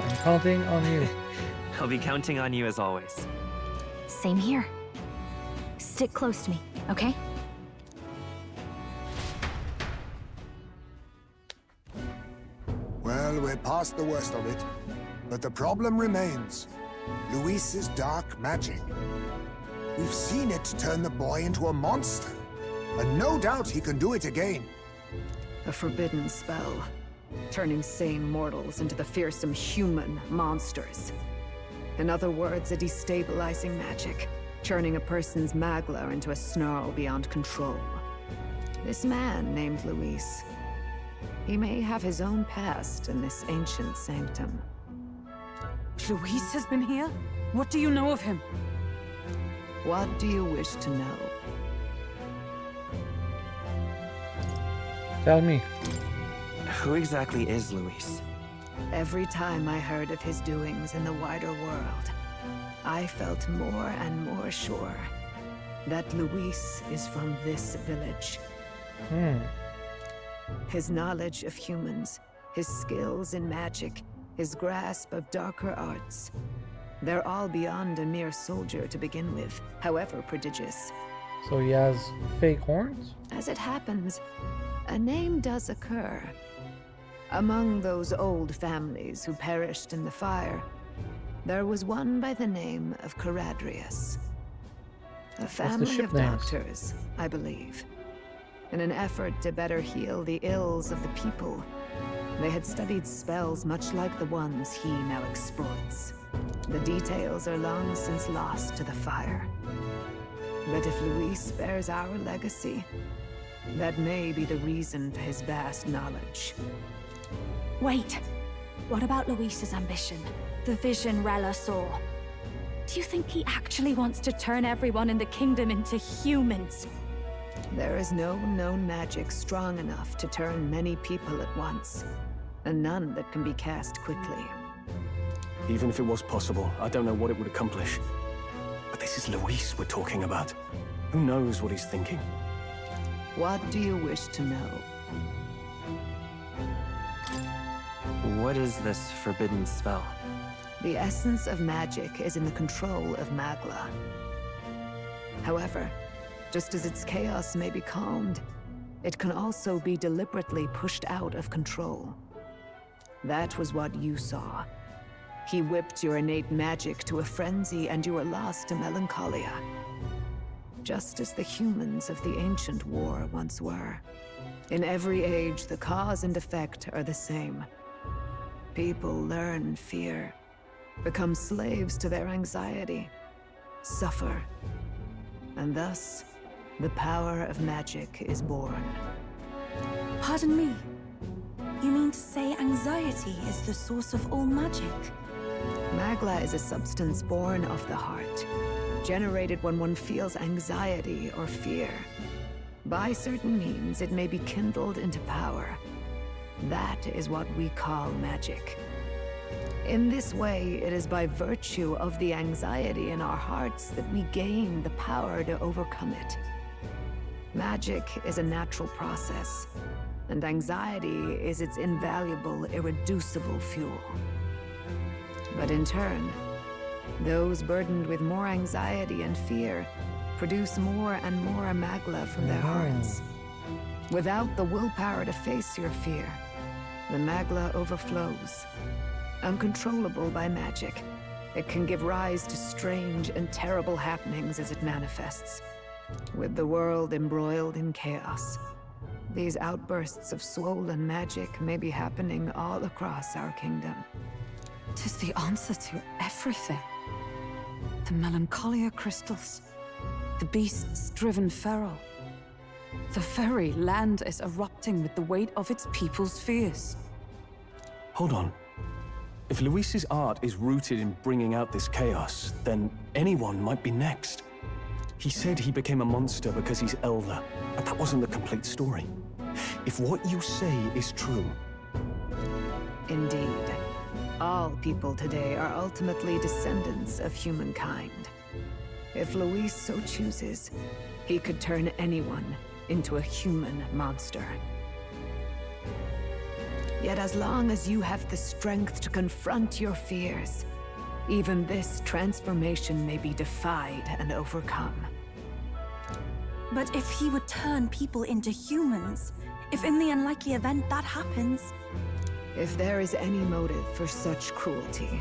I'm counting on you. I'll be counting on you as always. Same here. Stick close to me, okay? Well, we're past the worst of it. But the problem remains. Luis's dark magic. We've seen it turn the boy into a monster. And no doubt he can do it again. A forbidden spell, turning sane mortals into the fearsome human monsters. In other words, a destabilizing magic, turning a person's magla into a snarl beyond control. This man named Luis, he may have his own past in this ancient sanctum. Luis has been here? What do you know of him? What do you wish to know? Tell me. Who exactly is Luis? Every time I heard of his doings in the wider world, I felt more and more sure that Luis is from this village. His knowledge of humans, his skills in magic, his grasp of darker arts, they're all beyond a mere soldier to begin with, however prodigious. So he has fake horns? As it happens, a name does occur. Among those old families who perished in the fire, there was one by the name of Caradrius. A family of doctors, I believe. In an effort to better heal the ills of the people, they had studied spells much like the ones he now exploits. The details are long since lost to the fire. But if Luis bears our legacy, that may be the reason for his vast knowledge. Wait, what about Luis's ambition? The vision Rella saw? Do you think he actually wants to turn everyone in the kingdom into humans? There is no known magic strong enough to turn many people at once, and none that can be cast quickly. Even if it was possible, I don't know what it would accomplish. But this is Luis we're talking about. Who knows what he's thinking? What do you wish to know? What is this forbidden spell? The essence of magic is in the control of Magla. However, just as its chaos may be calmed, it can also be deliberately pushed out of control. That was what you saw. He whipped your innate magic to a frenzy and you were lost to melancholia. Just as the humans of the ancient war once were. In every age, the cause and effect are the same. People learn fear, become slaves to their anxiety, suffer, and thus, the power of magic is born. Pardon me. You mean to say anxiety is the source of all magic? Magla is a substance born of the heart, generated when one feels anxiety or fear. By certain means, it may be kindled into power. That is what we call magic. In this way, it is by virtue of the anxiety in our hearts that we gain the power to overcome it. Magic is a natural process, and anxiety is its invaluable, irreducible fuel. But in turn, those burdened with more anxiety and fear produce more and more magla from their hearts. Without the willpower to face your fear, the magla overflows. Uncontrollable by magic, it can give rise to strange and terrible happenings as it manifests. With the world embroiled in chaos, these outbursts of swollen magic may be happening all across our kingdom. 'Tis the answer to everything. The melancholia crystals, the beasts driven feral. The very land is erupting with the weight of its people's fears. Hold on. If Luis's art is rooted in bringing out this chaos, then anyone might be next. He said he became a monster because he's elder, but that wasn't the complete story. If what you say is true... Indeed. All people today are ultimately descendants of humankind. If Luis so chooses, he could turn anyone into a human monster. Yet as long as you have the strength to confront your fears, even this transformation may be defied and overcome. But if he would turn people into humans, if in the unlikely event that happens... If there is any motive for such cruelty,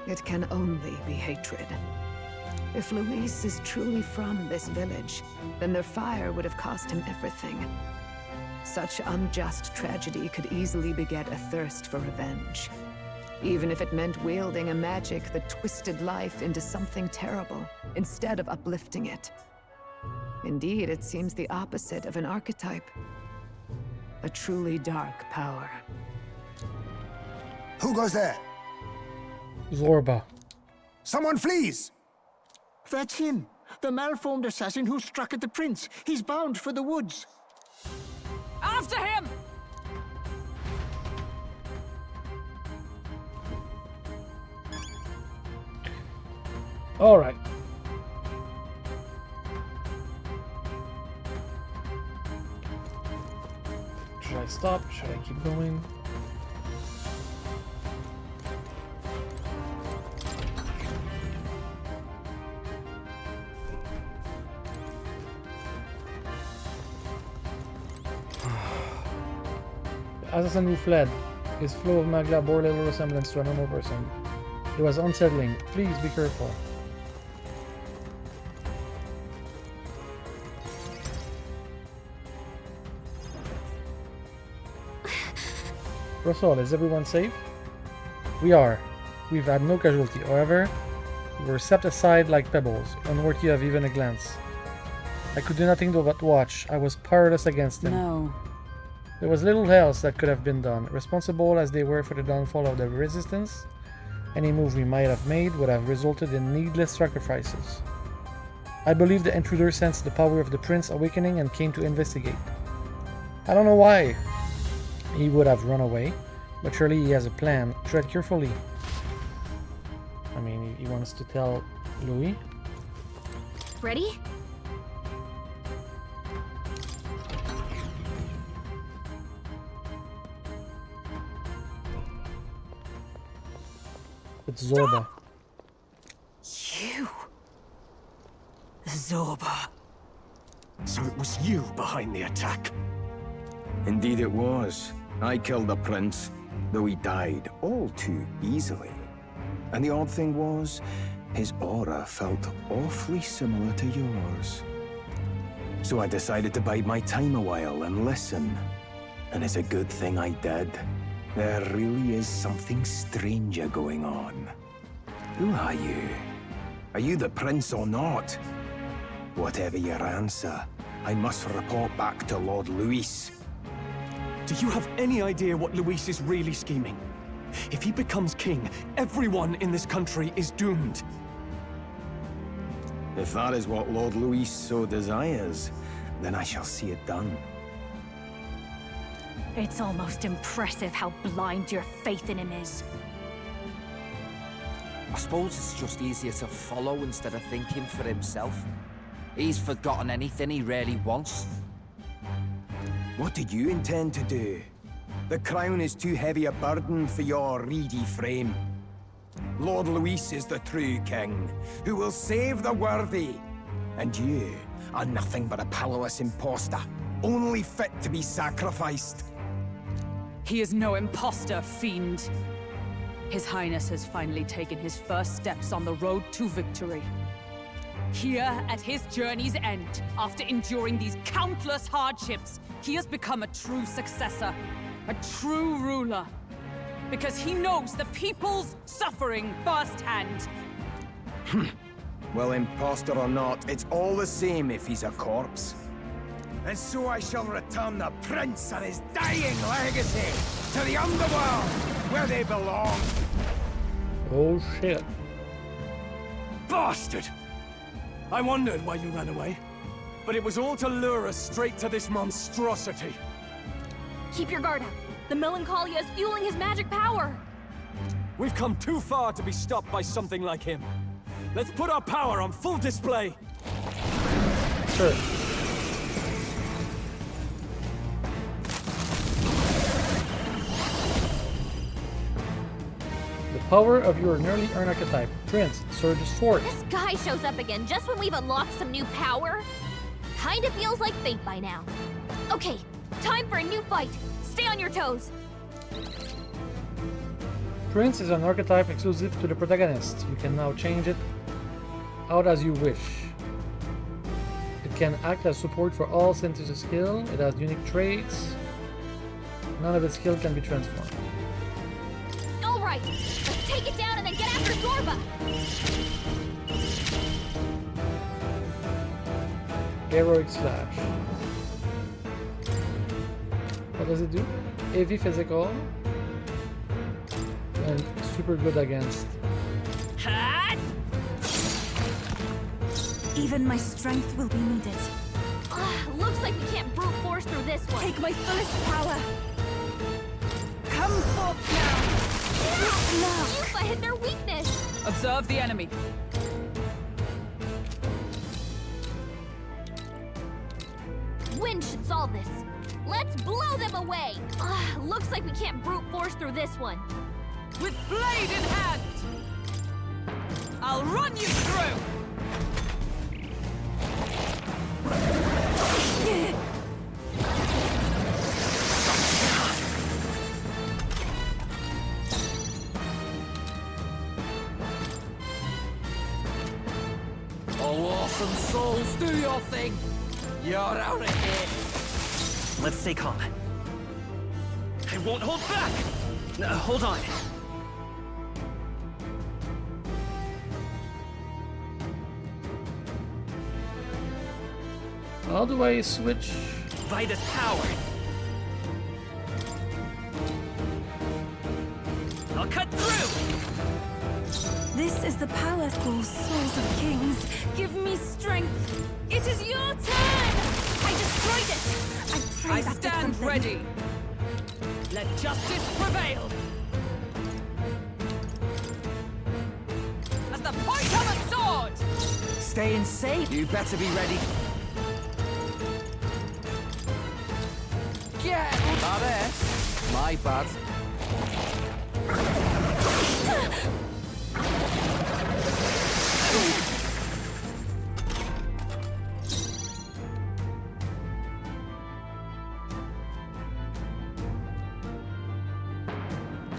it can only be hatred. If Luis is truly from this village, then their fire would have cost him everything. Such unjust tragedy could easily beget a thirst for revenge. Even if it meant wielding a magic that twisted life into something terrible, instead of uplifting it. Indeed, it seems the opposite of an archetype. A truly dark power. Who goes there? Zorba. Someone flees! That's him, the malformed assassin who struck at the prince. He's bound for the woods. After him! All right. Should I stop? Should I keep going? The assassin who fled. His flow of magla bore little resemblance to a normal person. It was unsettling. Please be careful. Russell, is everyone safe? We are. We've had no casualty. However, we were set aside like pebbles, unworthy of even a glance. I could do nothing but watch. I was powerless against him. No. There was little else that could have been done. Responsible as they were for the downfall of the resistance, any move we might have made would have resulted in needless sacrifices. I believe the intruder sensed the power of the prince awakening and came to investigate. I don't know why he would have run away, but surely he has a plan. Tread carefully. I mean, he wants to tell Louis. Ready? It's Zorba. You? Zorba. So it was you behind the attack? Indeed it was. I killed the prince, though he died all too easily. And the odd thing was, his aura felt awfully similar to yours. So I decided to bide my time a while and listen. And it's a good thing I did. There really is something stranger going on. Who are you? Are you the prince or not? Whatever your answer, I must report back to Lord Luis. Do you have any idea what Luis is really scheming? If he becomes king, everyone in this country is doomed. If that is what Lord Luis so desires, then I shall see it done. It's almost impressive how blind your faith in him is. I suppose it's just easier to follow instead of thinking for himself. He's forgotten anything he really wants. What do you intend to do? The crown is too heavy a burden for your reedy frame. Lord Luis is the true king, who will save the worthy. And you are nothing but a powerless imposter, only fit to be sacrificed. He is no imposter, fiend. His Highness has finally taken his first steps on the road to victory. Here, at his journey's end, after enduring these countless hardships, he has become a true successor, a true ruler. Because he knows the people's suffering firsthand. Well, imposter or not, it's all the same if he's a corpse. And so I shall return the prince and his dying legacy to the underworld, where they belong. Oh shit. Bastard! I wondered why you ran away, but it was all to lure us straight to this monstrosity. Keep your guard up. The Melancholia is fueling his magic power. We've come too far to be stopped by something like him. Let's put our power on full display. Sure. The power of your nearly earned archetype, Prince, surges forth. This guy shows up again just when we've unlocked some new power. Kinda feels like fate by now. Okay, time for a new fight. Stay on your toes. Prince is an archetype exclusive to the protagonist. You can now change it out as you wish. It can act as support for all synthesis skill. It has unique traits. None of its skill can be transformed. All right, let's take it down and then get after Zorba. Heroic Slash. What does it do? Heavy physical. And super good against. Even my strength will be needed. Looks like we can't brute force through this one. Take my fullest power. Come forth now. Yuffie hit their weakness. Observe the enemy. Wind should solve this. Let's blow them away. Looks like we can't brute force through this one. With blade in hand! I'll run you through! Oh, awesome souls, do your thing! You're out of here! Let's stay calm. I won't hold back! No, hold on. How do I switch? Vitus power. I'll cut through! This is the power, O souls of kings. Give me strength. It is your turn. I destroyed it. I pray I that did stand something. ready. Let justice prevail. As the point of a sword! Staying safe. You better be ready. Yeah! Not there. My bad.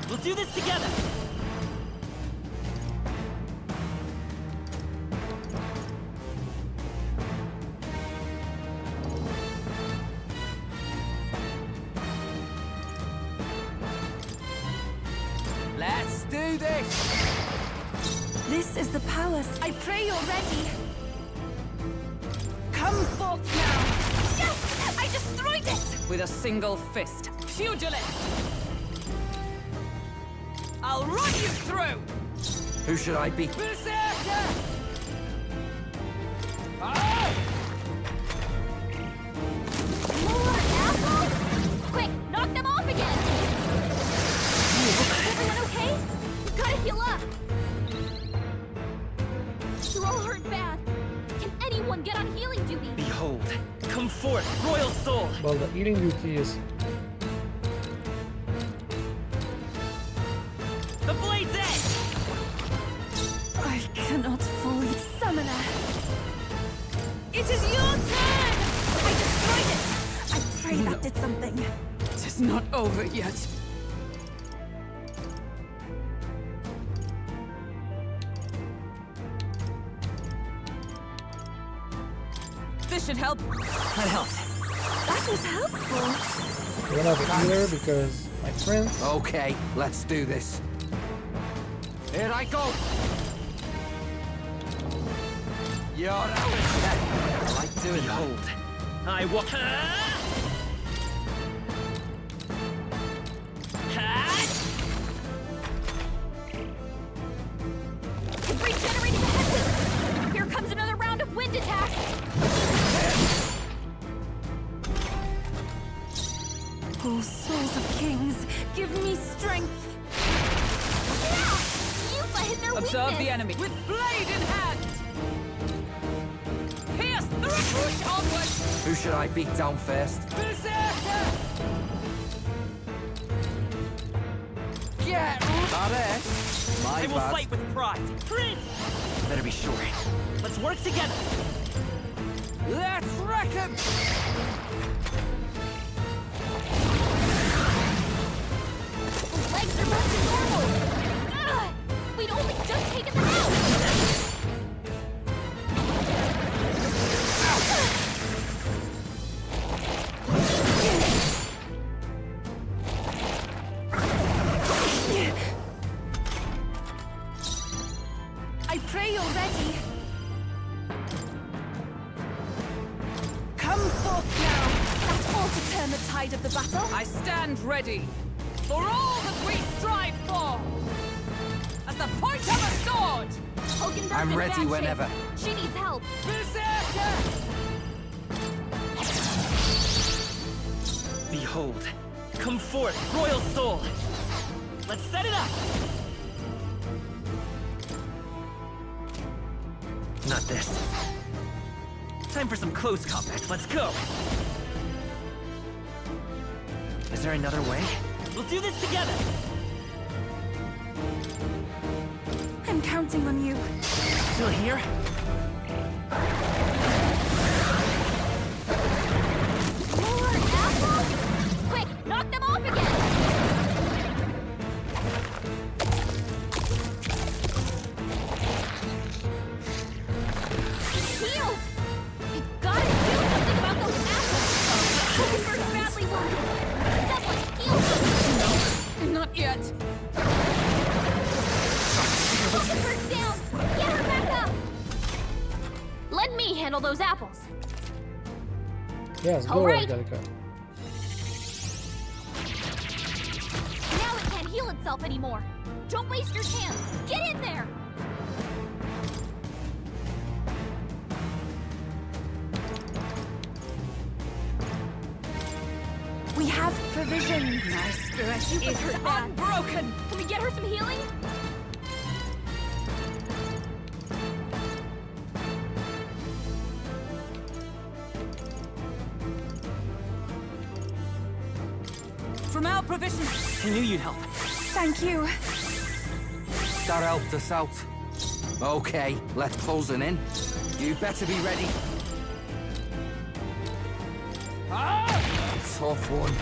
We'll do this together! Let's do this! This is the power. I pray you're ready. Come forth now. Yes! I destroyed it! With a single fist. Pugilist! I'll run you through! Who should I be? Berserker! More apples? Quick, knock them off again! Is everyone okay? We've gotta heal up! You're all hurt bad. Can anyone get on healing duty? Behold, come forth, royal soul! Well, the healing duty is. The blade's edge! I cannot fall. Summoner. It is your turn! I destroyed it! I pray that did something. It is not over yet. This should help. That helped. That was helpful. I don't have a healer because my friends. Okay, let's do this. Here I go! You're out of here! I like doing that. Behold, I walk. It's regenerating the headwind! Here comes another round of wind attacks! O souls of kings, give me strength. Yuffie hit their Observe weakness! the enemy. With blade in hand! Pierce through! Push onward! Who should I beat down first? Berserker! Get out of My I will bad. fight with pride. Prince! Better be sure. Let's work together. Let's wreck him! His legs are back to normal! Ugh! We'd only just taken them out! tide of the battle. I stand ready for all that we strive for. As the point of a sword. Hulkenberg's I'm in ready bad shape. whenever. She needs help. Berserker! Behold. Come forth, royal soul. Let's set it up. Not this. Time for some close combat. Let's go. Is there another way? We'll do this together. I'm counting on you. Still here? More apples? Quick, knock them off again! Healed! We've got to do something about those apples! Hulkenberg's badly wounded! Someone heal him! Not yet. Hulkenberg's down! Get her back up! Let me handle those apples! Yes, go All right. Angelica. Now it can't heal itself anymore! Don't waste your chance! Get in there! We have provisions. My spirit You is hurt bad. unbroken. Can we get her some healing? From our provisions. I knew you'd help. Thank you. That helped us out. Okay, let's close it in. You better be ready. Tough one.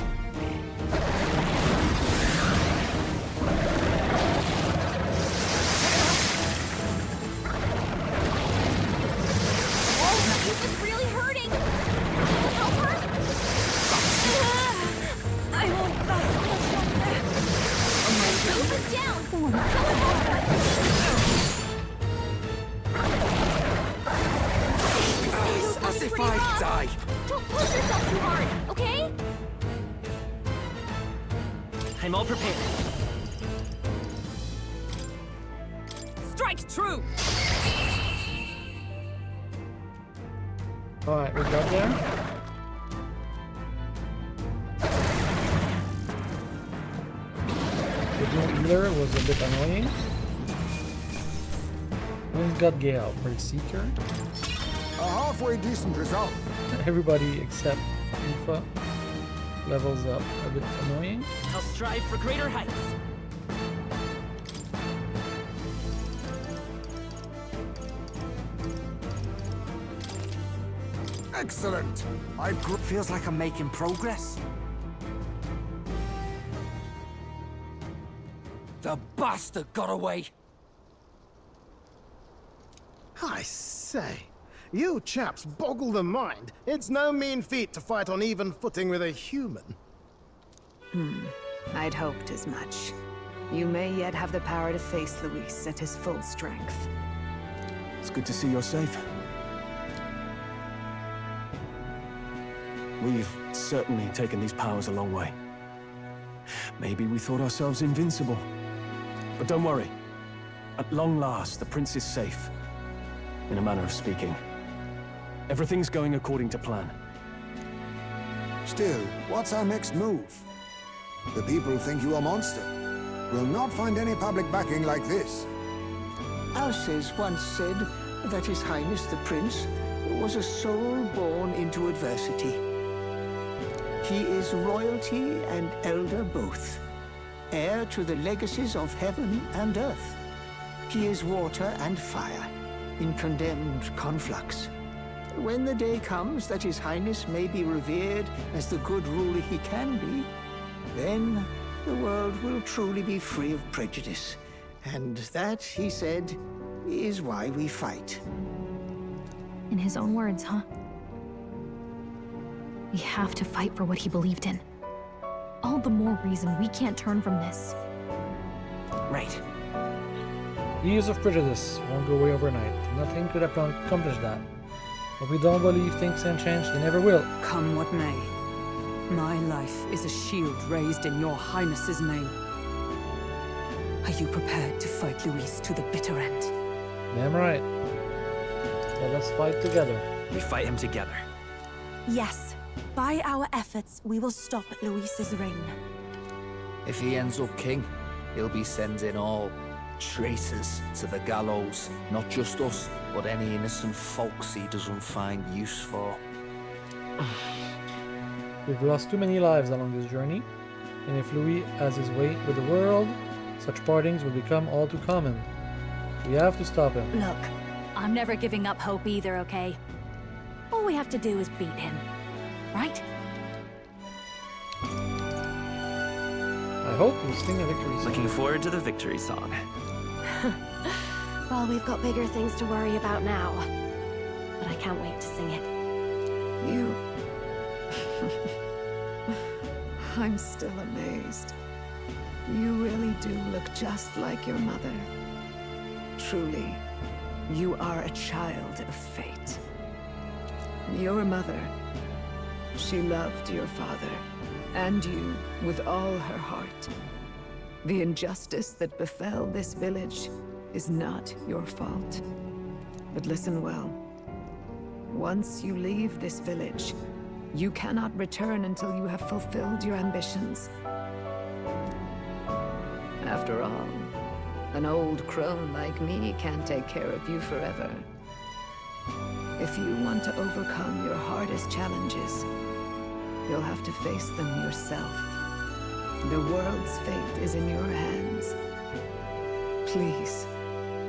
This is really hurting! Help her? I won't last much longer. Keep us down! Someone help her! As if I die. Don't push yourself too hard, okay? I'm all prepared. Strike true. Alright, we got there. The dual healer was a bit annoying. One's got Gale for the Seeker. A halfway decent result. Everybody except Aoife levels up. A bit annoying. I'll strive for greater heights. Excellent. Feels like I'm making progress. The bastard got away. I say, you chaps boggle the mind. It's no mean feat to fight on even footing with a human. I'd hoped as much. You may yet have the power to face Luis at his full strength. It's good to see you're safe. We've certainly taken these powers a long way. Maybe we thought ourselves invincible. But don't worry. At long last, the prince is safe. In a manner of speaking. Everything's going according to plan. Still, what's our next move? The people think you a monster. Will not find any public backing like this. Alces once said that His Highness the Prince was a soul born into adversity. He is royalty and elder both, heir to the legacies of heaven and earth. He is water and fire, in condemned conflux. When the day comes that His Highness may be revered as the good ruler he can be, then the world will truly be free of prejudice. And that, he said, is why we fight. In his own words, huh? We have to fight for what he believed in. All the more reason we can't turn from this. Right. Years of prejudice won't go away overnight. Nothing could accomplish that. But we don't believe things can change, they never will. Come what may. My life is a shield raised in your highness's name. Are you prepared to fight Luis to the bitter end? Damn right. Let us fight together. We fight him together. Yes. By our efforts, we will stop Luis's reign. If he ends up king, he'll be sending all traitors to the gallows. Not just us, but any innocent folks he doesn't find use for. We've lost too many lives along this journey, and if Louis has his way with the world, such partings will become all too common. We have to stop him. Look, I'm never giving up hope either, okay? All we have to do is beat him, right? I hope we'll sing a victory song. Looking forward to the victory song. Well, we've got bigger things to worry about now. But I can't wait to sing it. You... I'm still amazed. You really do look just like your mother. Truly, you are a child of fate. Your mother, she loved your father, and you with all her heart. The injustice that befell this village is not your fault. But listen well. Once you leave this village, you cannot return until you have fulfilled your ambitions. After all, an old crone like me can't take care of you forever. If you want to overcome your hardest challenges, you'll have to face them yourself. The world's fate is in your hands. Please,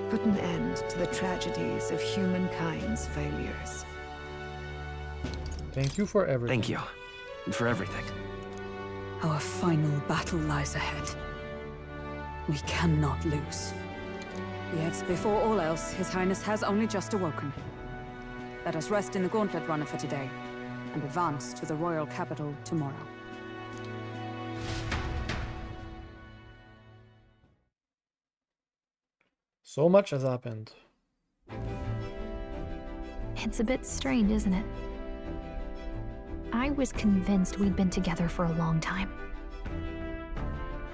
put an end to the tragedies of humankind's failures. Thank you for everything. Thank you. For everything. Our final battle lies ahead. We cannot lose. Yet, before all else, His Highness has only just awoken. Let us rest in the Gauntlet Runner for today, and advance to the royal capital tomorrow. So much has happened. It's a bit strange, isn't it? I was convinced we'd been together for a long time.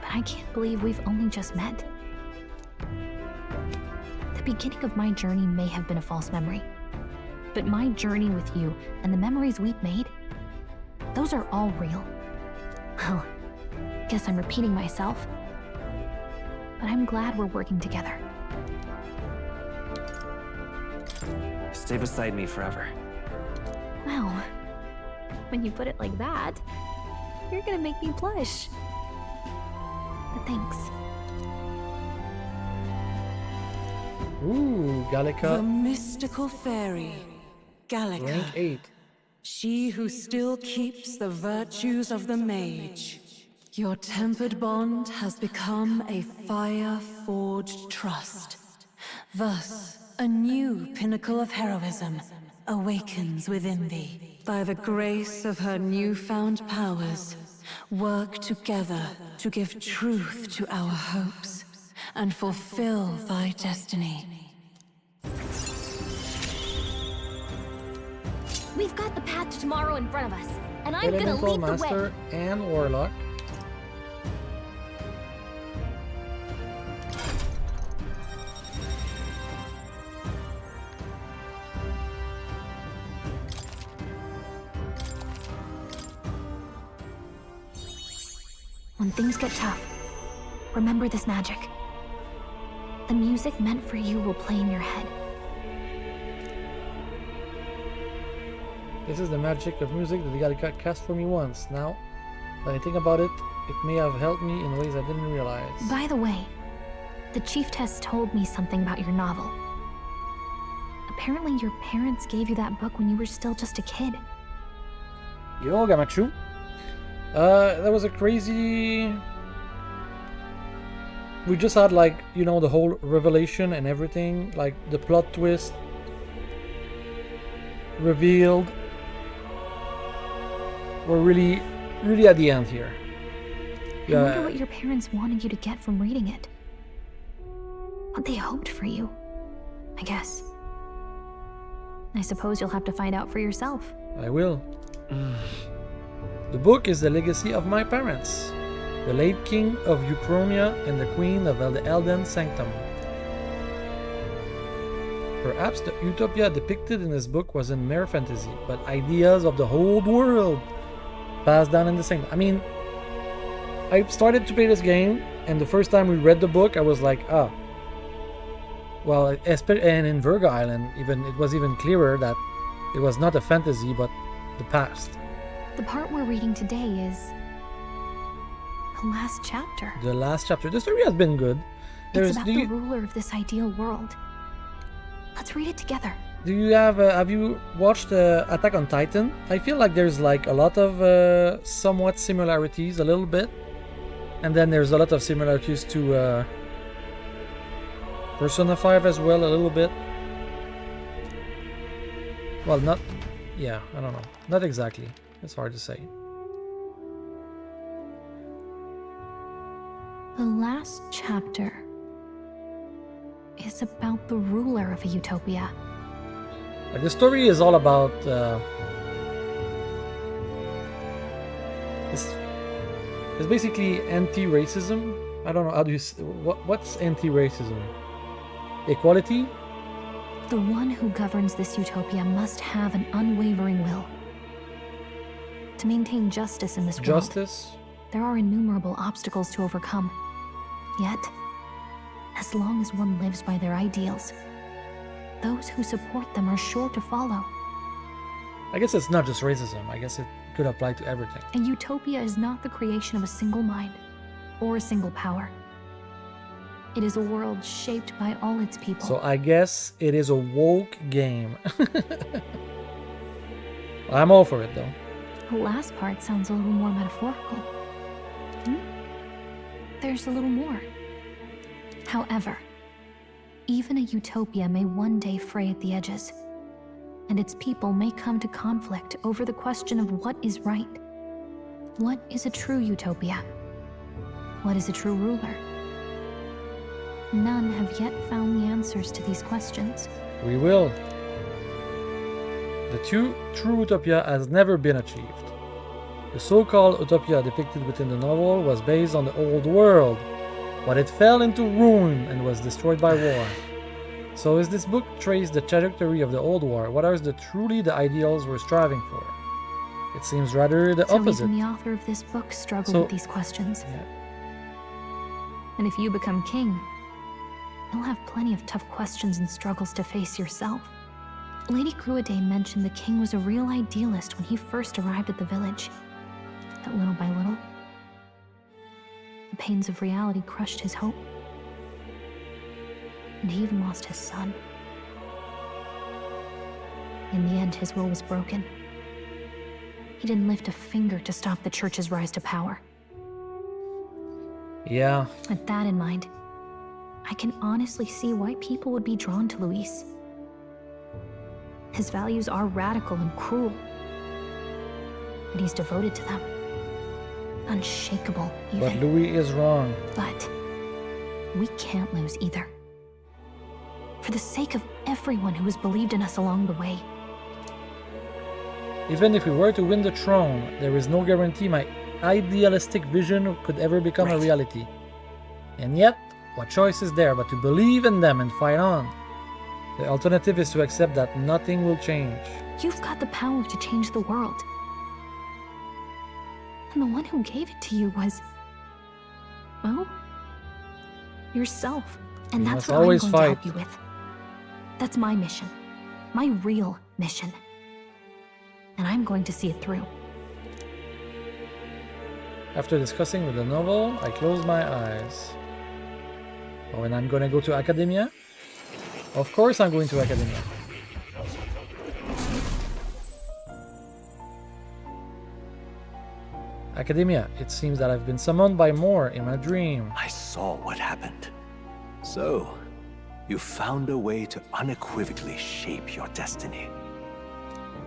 But I can't believe we've only just met. The beginning of my journey may have been a false memory. But my journey with you and the memories we've made, those are all real. Well, guess I'm repeating myself. But I'm glad we're working together. Stay beside me forever. Well, when you put it like that, you're gonna make me blush. But thanks. Ooh, The Gallica, mystical fairy, Gallica. rank 8. She who still keeps the virtues of the mage. Your tempered bond has become a fire-forged trust. Thus, a new pinnacle of heroism awakens within thee. By the grace of her newfound powers, work together to give truth to our hopes and fulfill thy destiny. We've got the path to tomorrow in front of us, and I'm gonna Elemental lead the way. Master and Warlock. When things get tough, remember this magic. The music meant for you will play in your head. This is the magic of music that the Gallica cast for me once. Now that I think about it, it may have helped me in ways I didn't realize. By the way, the Chieftess told me something about your novel. Apparently your parents gave you that book when you were still just a kid. Yo, Gamachu. That was a crazy... We just had, like, you know, the whole revelation and everything. Like, the plot twist revealed. We're really at the end here. I wonder what your parents wanted you to get from reading it. What they hoped for you, I guess. I suppose you'll have to find out for yourself. I will. The book is the legacy of my parents, the late king of Euchronia and the queen of the Elden Sanctum. Perhaps the utopia depicted in this book wasn't mere fantasy, but ideas of the whole world passed down in the same. I mean, I started to play this game, and the first time we read the book, I was like, ah. Well, and in Virgo Island, it was even clearer that it was not a fantasy, but the past. The part we're reading today is the last chapter. The last chapter. The story has been good. It's about the ruler of this ideal world. Let's read it together. Do you have you watched Attack on Titan? I feel like there's like a lot of somewhat similarities, a little bit. And then there's a lot of similarities to Persona 5 as well, a little bit. Well, not... Yeah, I don't know. Not exactly. It's hard to say. The last chapter is about the ruler of a utopia. Like, the story is all about... It's basically anti-racism. I don't know how do you... What's anti-racism? Equality? The one who governs this utopia must have an unwavering will. To maintain justice in this world, Justice? there are innumerable obstacles to overcome. Yet, as long as one lives by their ideals, those who support them are sure to follow. I guess it's not just racism. I guess it could apply to everything. A utopia is not the creation of a single mind or a single power. It is a world shaped by all its people. So I guess it is a woke game. I'm all for it though. The last part sounds a little more metaphorical. There's a little more. However, even a utopia may one day fray at the edges, and its people may come to conflict over the question of what is right. What is a true utopia? What is a true ruler? None have yet found the answers to these questions. We will. The true utopia has never been achieved. The so-called utopia depicted within the novel was based on the old world, but it fell into ruin and was destroyed by war. So as this book traced the trajectory of the old war, what are truly the ideals we're striving for? It seems rather the opposite. Even the author of this book struggled with these questions. Yeah. And if you become king, you'll have plenty of tough questions and struggles to face yourself. Lady Gruaday mentioned the king was a real idealist when he first arrived at the village. But little by little, the pains of reality crushed his hope. And he even lost his son. In the end, his will was broken. He didn't lift a finger to stop the church's rise to power. Yeah. With that in mind, I can honestly see why people would be drawn to Luis. His values are radical and cruel, but he's devoted to them. Unshakable, even. But Louis is wrong. But we can't lose either. For the sake of everyone who has believed in us along the way. Even if we were to win the throne, there is no guarantee my idealistic vision could ever become a reality. And yet, what choice is there but to believe in them and fight on? The alternative is to accept that nothing will change. You've got the power to change the world. And the one who gave it to you was, well, yourself. And that's what I'm going to help you with. That's my mission. My real mission. And I'm going to see it through. After discussing with the novel, I closed my eyes. Oh, and I'm gonna go to Academia? Of course I'm going to Academia. Academia, it seems that I've been summoned by Moore in my dream. I saw what happened. So, you found a way to unequivocally shape your destiny.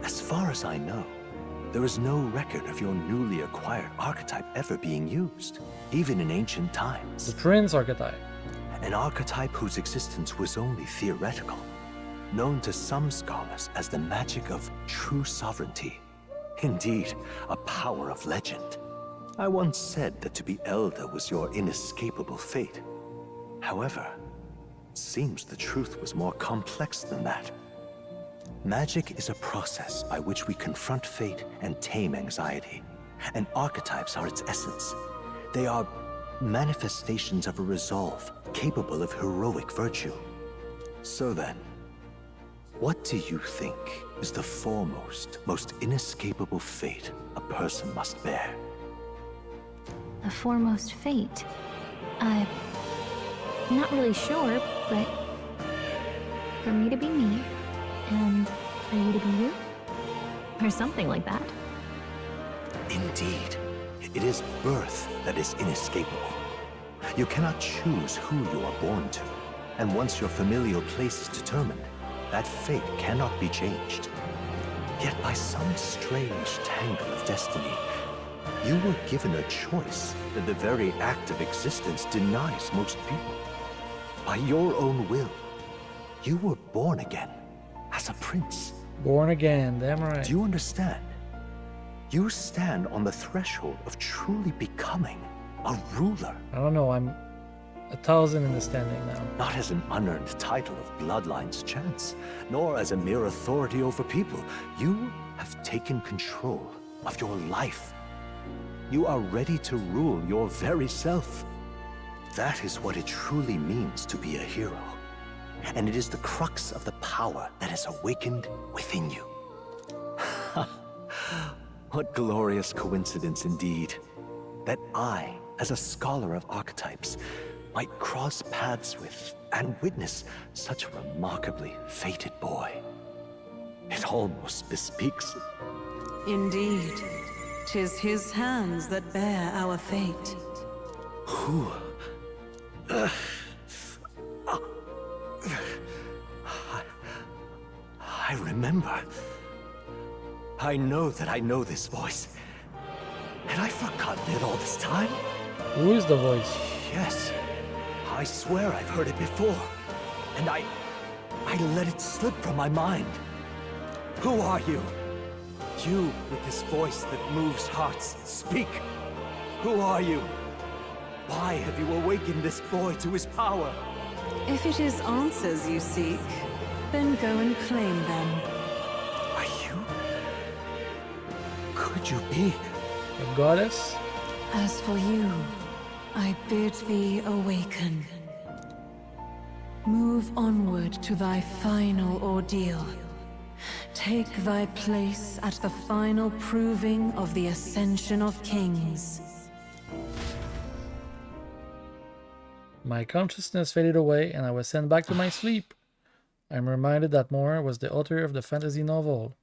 As far as I know, there is no record of your newly acquired archetype ever being used, even in ancient times. The Prince archetype. An archetype whose existence was only theoretical, known to some scholars as the magic of true sovereignty. Indeed, a power of legend. I once said that to be elder was your inescapable fate. However, it seems the truth was more complex than that. Magic is a process by which we confront fate and tame anxiety. And archetypes are its essence. They are manifestations of a resolve capable of heroic virtue. So then, what do you think is the foremost, most inescapable fate a person must bear? The foremost fate? I'm not really sure, but for me to be me, and for you to be you? Or something like that. Indeed. It is birth that is inescapable. You cannot choose who you are born to. And once your familial place is determined, that fate cannot be changed. Yet by some strange tangle of destiny, you were given a choice that the very act of existence denies most people. By your own will, you were born again as a prince. Born again, damn right. Do you understand? You stand on the threshold of truly becoming a ruler. I don't know, I'm 1,000 in the standing now. Not as an unearned title of bloodline's chance, nor as a mere authority over people. You have taken control of your life. You are ready to rule your very self. That is what it truly means to be a hero. And it is the crux of the power that is awakened within you. What glorious coincidence indeed, that I, as a scholar of archetypes, might cross paths with and witness such a remarkably fated boy. It almost bespeaks it. Indeed, 'tis his hands that bear our fate. Who? I remember. I know that I know this voice. Had I forgotten it all this time? Who is the voice? Yes. I swear I've heard it before. And I let it slip from my mind. Who are you? You with this voice that moves hearts. Speak. Who are you? Why have you awakened this boy to his power? If it is answers you seek, then go and claim them. Are you? Could you be? A goddess? As for you, I bid thee awaken. Move onward to thy final ordeal. Take thy place at the final proving of the Ascension of Kings. My consciousness faded away and I was sent back to my sleep. I'm reminded that Moore was the author of the fantasy novel.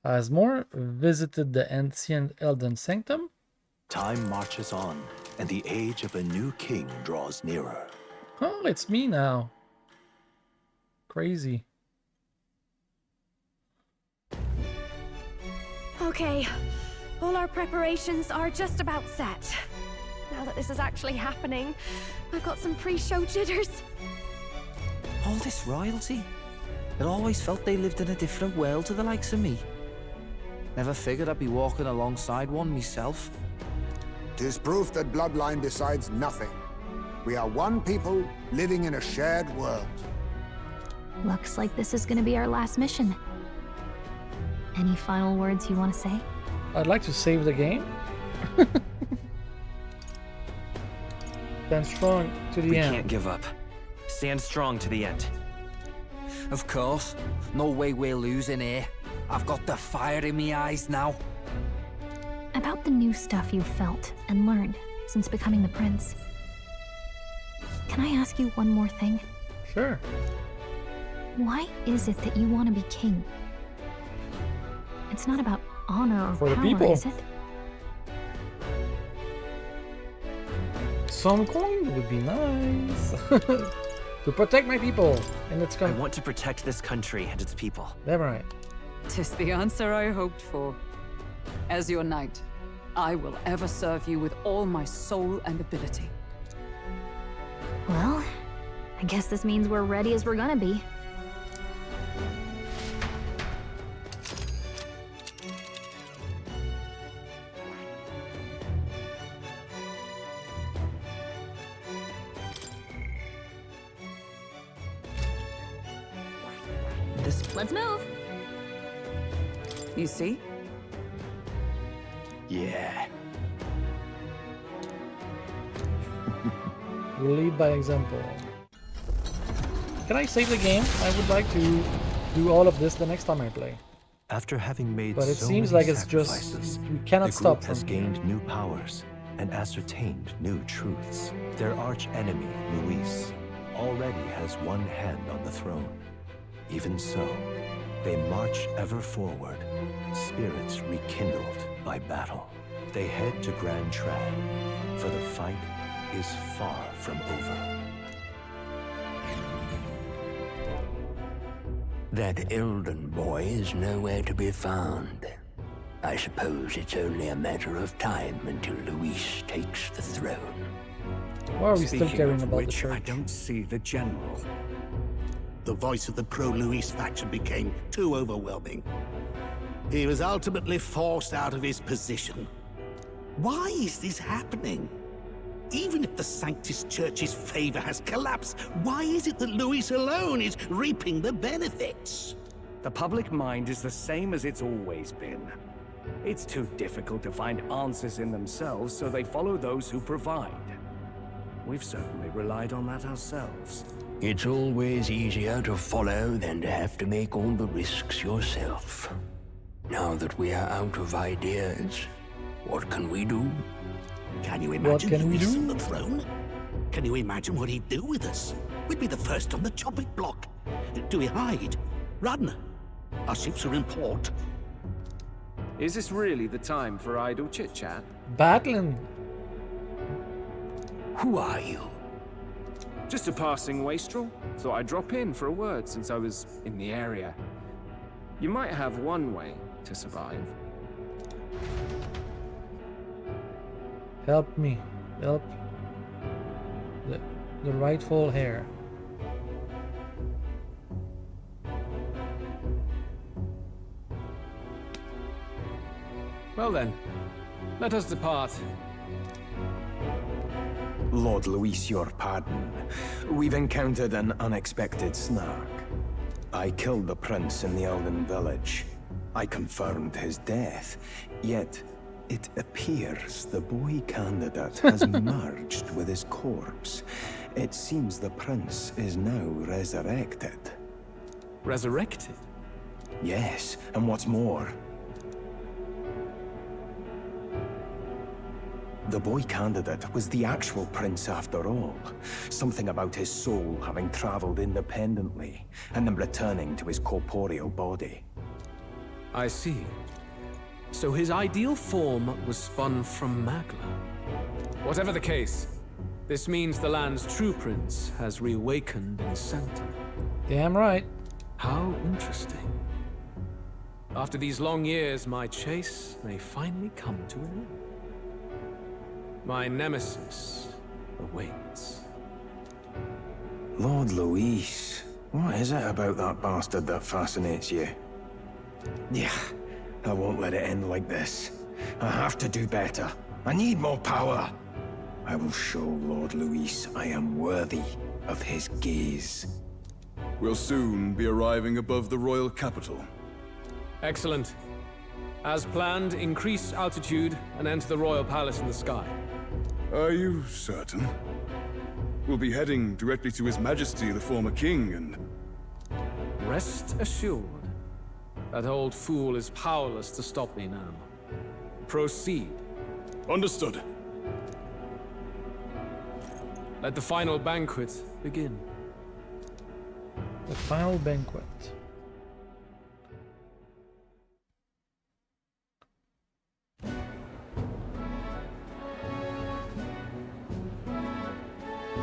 Has Moore visited the ancient Elden Sanctum? Time marches on, and the age of a new king draws nearer. Oh, it's me now. Crazy. Okay, all our preparations are just about set. Now that this is actually happening, I've got some pre-show jitters. All this royalty? It always felt they lived in a different world to the likes of me. Never figured I'd be walking alongside one myself. 'Tis proof that bloodline decides nothing. We are one people living in a shared world. Looks like this is gonna be our last mission. Any final words you want to say? I'd like to save the game. Stand strong to the end. We can't give up. Stand strong to the end. Of course. No way we're losing here. I've got the fire in my eyes now. About the new stuff you've felt and learned since becoming the prince. Can I ask you one more thing? Sure. Why is it that you want to be king? It's not about honor or For the power, people. is it? Some coin would be nice. To protect my people. And it's I want to protect this country and its people. Damn right. 'Tis the answer I hoped for. As your knight, I will ever serve you with all my soul and ability. Well, I guess this means we're ready as we're gonna be. this. Let's move. You see? Yeah. We'll lead by example. Can I save the game? I would like to do all of this the next time I play. After having made But it so seems many like it's just sacrifices, we cannot the stop group has from gained new powers and ascertained new truths. Their arch enemy, Luis, already has one hand on the throne. Even so, they march ever forward, spirits rekindled by battle. They head to Grand Trad, for the fight is far from over. That Elden boy is nowhere to be found. I suppose it's only a matter of time until Luis takes the throne. Why are we still Speaking caring of about the which, I church? don't see the general. The voice of the pro-Luis faction became too overwhelming. He was ultimately forced out of his position. Why is this happening? Even if the Sanctus Church's favor has collapsed, why is it that Luis alone is reaping the benefits? The public mind is the same as it's always been. It's too difficult to find answers in themselves, so they follow those who provide. We've certainly relied on that ourselves. It's always easier to follow than to have to make all the risks yourself. Now that we are out of ideas, what can we do? Can you imagine Luis on the throne? Can you imagine what he'd do with us? We'd be the first on the chopping block. Do we hide? Run? Our ships are in port. Is this really the time for idle chit-chat? Battling. Who are you? Just a passing wastrel. Thought I'd drop in for a word since I was in the area. You might have one way to survive. Help me. Help. The rightful heir. Well then, let us depart. Lord Luis, your pardon. We've encountered an unexpected snag. I killed the prince in the Elden village. I confirmed his death, yet it appears the boy candidate has merged with his corpse. It seems the prince is now resurrected. Resurrected? Yes, and what's more, the boy candidate was the actual prince after all. Something about his soul having traveled independently, and then returning to his corporeal body. I see. So his ideal form was spun from Magla. Whatever the case, this means the land's true prince has reawakened in his center. Damn right. How interesting. After these long years, my chase may finally come to an end. My nemesis awaits. Lord Luis, what is it about that bastard that fascinates you? Yeah, I won't let it end like this. I have to do better. I need more power. I will show Lord Luis I am worthy of his gaze. We'll soon be arriving above the royal capital. Excellent. As planned, increase altitude and enter the royal palace in the sky. Are you certain? We'll be heading directly to His Majesty, the former king, and... Rest assured, that old fool is powerless to stop me now. Proceed. Understood. Let the final banquet begin. The final banquet.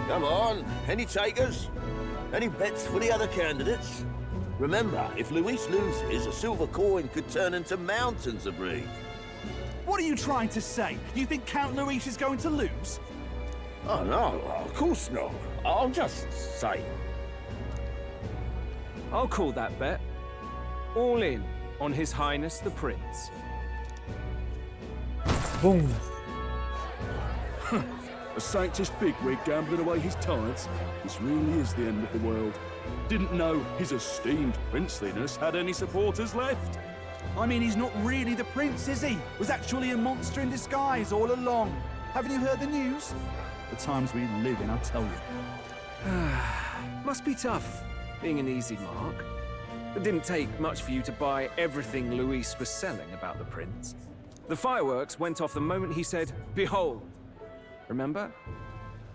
Come on, any takers? Any bets for the other candidates? Remember, if Luis loses, a silver coin could turn into mountains of Reeve. What are you trying to say? You think Count Luis is going to lose? Oh no, of course not. I'll just say. I'll call that bet. All in on His Highness the Prince. Boom. A Sanctus bigwig gambling away his tithes? This really is the end of the world. Didn't know his esteemed princeliness had any supporters left. I mean, he's not really the prince, is he? Was actually a monster in disguise all along. Haven't you heard the news? The times we live in, I tell you. Must be tough, being an easy mark. It didn't take much for you to buy everything Luis was selling about the prince. The fireworks went off the moment he said, "Behold." Remember?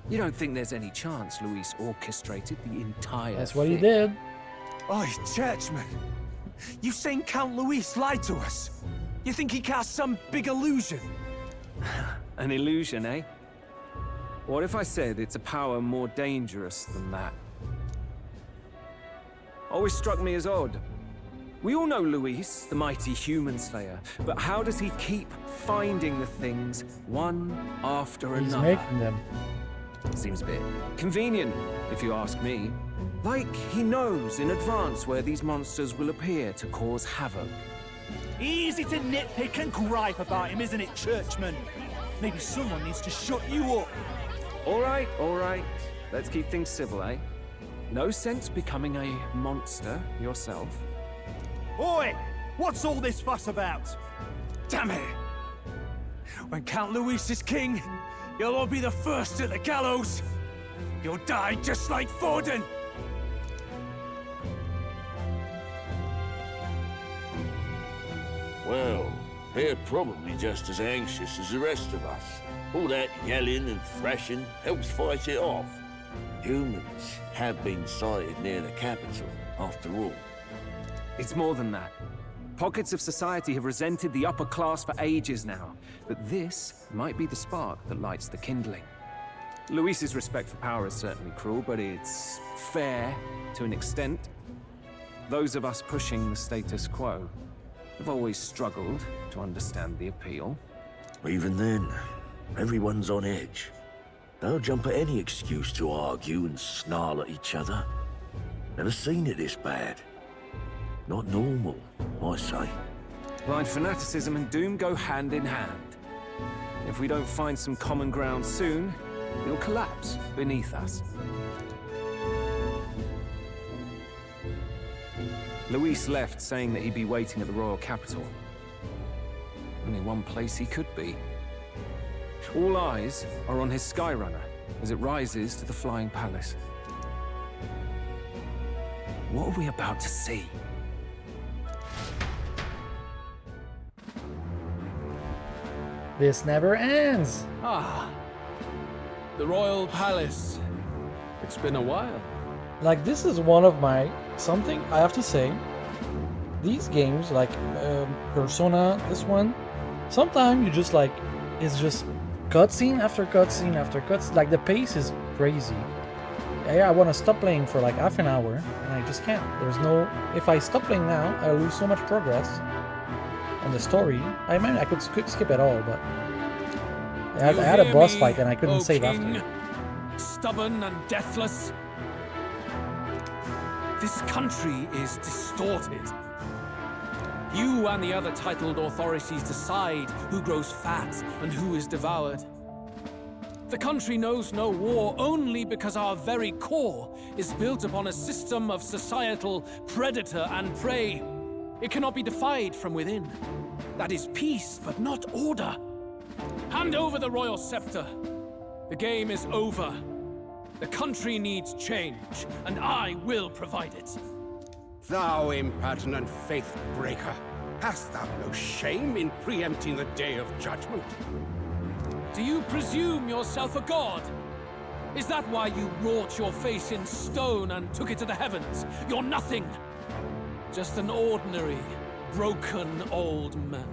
You don't think there's any chance Luis orchestrated the entire That's what he thing? did. Oi, churchman. You saying Count Luis lied to us? You think he cast some big illusion? An illusion, eh? What if I said it's a power more dangerous than that? Always struck me as odd. We all know Luis, the mighty human slayer, but how does he keep finding the things one after He's another? making them. Seems a bit convenient, if you ask me. Like he knows in advance where these monsters will appear to cause havoc. Easy to nitpick and gripe about him, isn't it, churchman? Maybe someone needs to shut you up. All right. Let's keep things civil, eh? No sense becoming a monster yourself. Oi! What's all this fuss about? Damn it! When Count Luis is king, you'll all be the first at the gallows. You'll die just like Forden. Well, they're probably just as anxious as the rest of us. All that yelling and thrashing helps fight it off. Humans have been sighted near the capital, after all. It's more than that. Pockets of society have resented the upper class for ages now, but this might be the spark that lights the kindling. Luis's respect for power is certainly cruel, but it's fair to an extent. Those of us pushing the status quo have always struggled to understand the appeal. Even then, everyone's on edge. They'll jump at any excuse to argue and snarl at each other. Never seen it this bad. Not normal, I say. Blind fanaticism and doom go hand in hand. If we don't find some common ground soon, it'll collapse beneath us. Luis left saying that he'd be waiting at the royal capital. Only one place he could be. All eyes are on his Skyrunner as it rises to the flying palace. What are we about to see? This never ends. Ah, the royal palace. It's been a while. Like, this is one of my... Something I have to say. These games, like Persona, this one, sometimes you just like... It's just cutscene after cutscene after cutscene. Like, the pace is crazy. I want to stop playing for like half an hour, and I just can't. There's no... If I stop playing now, I lose so much progress on the story. I mean, I could skip it all, but... I had a boss fight, and I couldn't save King, after. Stubborn and deathless. This country is distorted. You and the other titled authorities decide who grows fat and who is devoured. The country knows no war only because our very core is built upon a system of societal predator and prey. It cannot be defied from within. That is peace, but not order. Hand over the royal scepter. The game is over. The country needs change, and I will provide it. Thou impertinent faith breaker, hast thou no shame in preempting the day of judgment? Do you presume yourself a god? Is that why you wrought your face in stone and took it to the heavens? You're nothing. Just an ordinary, broken old man.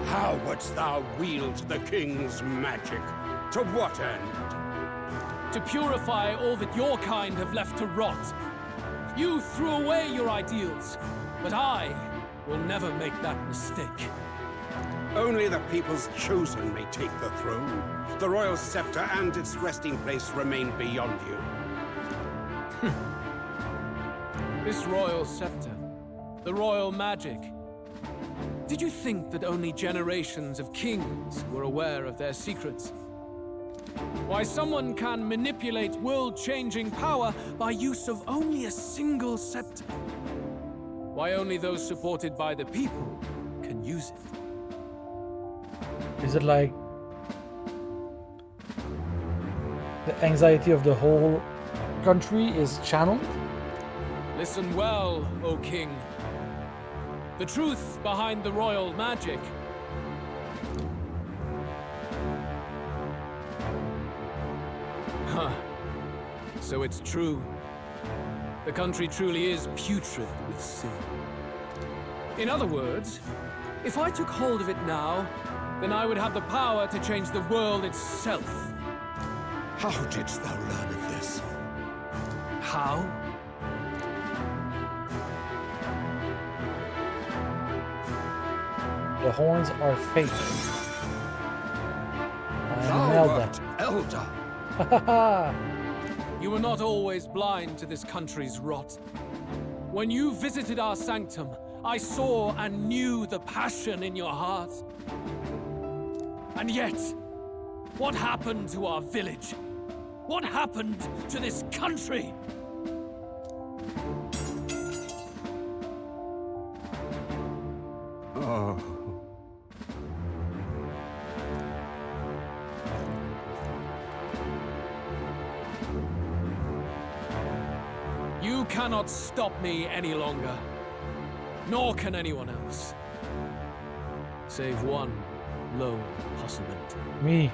How wouldst thou wield the king's magic? To what end? To purify all that your kind have left to rot. You threw away your ideals, but I will never make that mistake. Only the people's chosen may take the throne. The royal scepter and its resting place remain beyond you. This royal scepter, the royal magic, Did you think that only generations of kings were aware of their secrets? Why someone can manipulate world-changing power by use of only a single scepter? Why only those supported by the people can use it? Is it like the anxiety of the whole country is channeled? Listen well, O King. The truth behind the royal magic. Huh. So it's true. The country truly is putrid with sin. In other words, if I took hold of it now, then I would have the power to change the world itself. How didst thou learn of this? How? The horns are fake. Thou art elder. You were not always blind to this country's rot. When you visited our sanctum, I saw and knew the passion in your heart. And yet, what happened to our village? What happened to this country? Oh. You cannot stop me any longer. Nor can anyone else. Save one lone possibility. Me.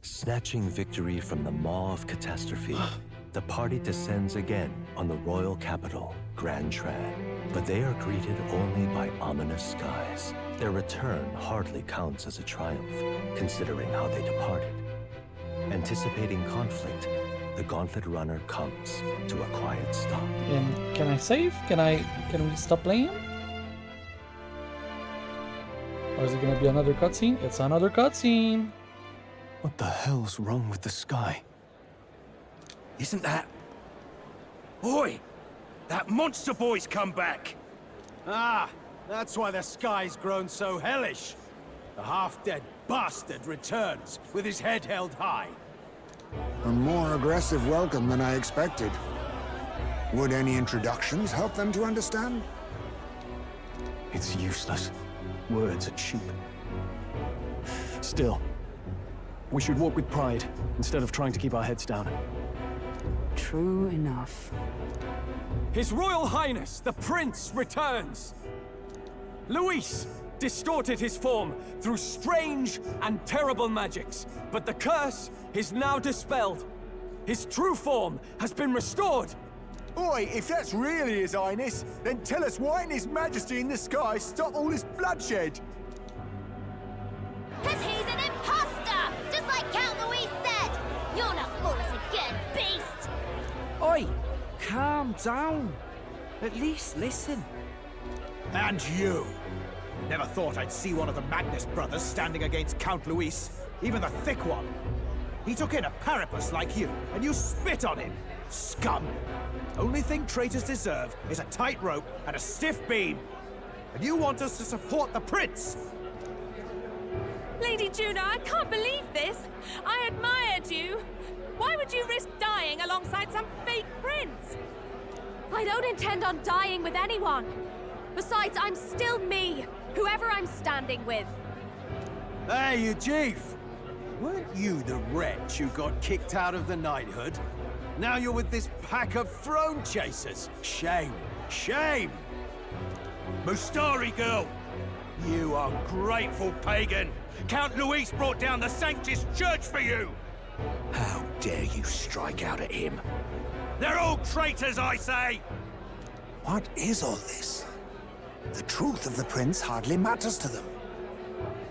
Snatching victory from the maw of catastrophe, the party descends again on the royal capital, Grand Trad. But they are greeted only by ominous skies. Their return hardly counts as a triumph, considering how they departed. Anticipating conflict, the Gauntlet Runner comes to a quiet stop. And can I save? Can we stop playing? Or is it gonna be another cutscene? It's another cutscene. What the hell's wrong with the sky? Isn't that... Oi! That monster boy's come back! Ah, that's why the sky's grown so hellish. The half-dead bastard returns with his head held high. A more aggressive welcome than I expected. Would any introductions help them to understand? It's useless. Words are cheap. Still, we should walk with pride instead of trying to keep our heads down. True enough. His Royal Highness, the Prince, returns! Luis distorted his form through strange and terrible magics, but the curse is now dispelled. His true form has been restored! Oi, if that's really His Highness, then tell us why didn't His Majesty in the sky stop all this bloodshed? Cause he's an imposter! Just like Count Louis said! You'll not fool us again, beast! Oi, calm down. At least listen. And you! Never thought I'd see one of the Magnus brothers standing against Count Luis, even the thick one. He took in a parapus like you, and you spit on him! Scum! Only thing traitors deserve is a tight rope and a stiff beam. And you want us to support the prince? Lady Juno, I can't believe this! I admired you! Why would you risk dying alongside some fake prince? I don't intend on dying with anyone. Besides, I'm still me, whoever I'm standing with. Hey, you chief! Weren't you the wretch who got kicked out of the knighthood? Now you're with this pack of throne chasers. Shame! Shame! Mustari girl! You ungrateful pagan! Count Luis brought down the Sanctus Church for you! How dare you strike out at him? They're all traitors, I say! What is all this? The truth of the prince hardly matters to them.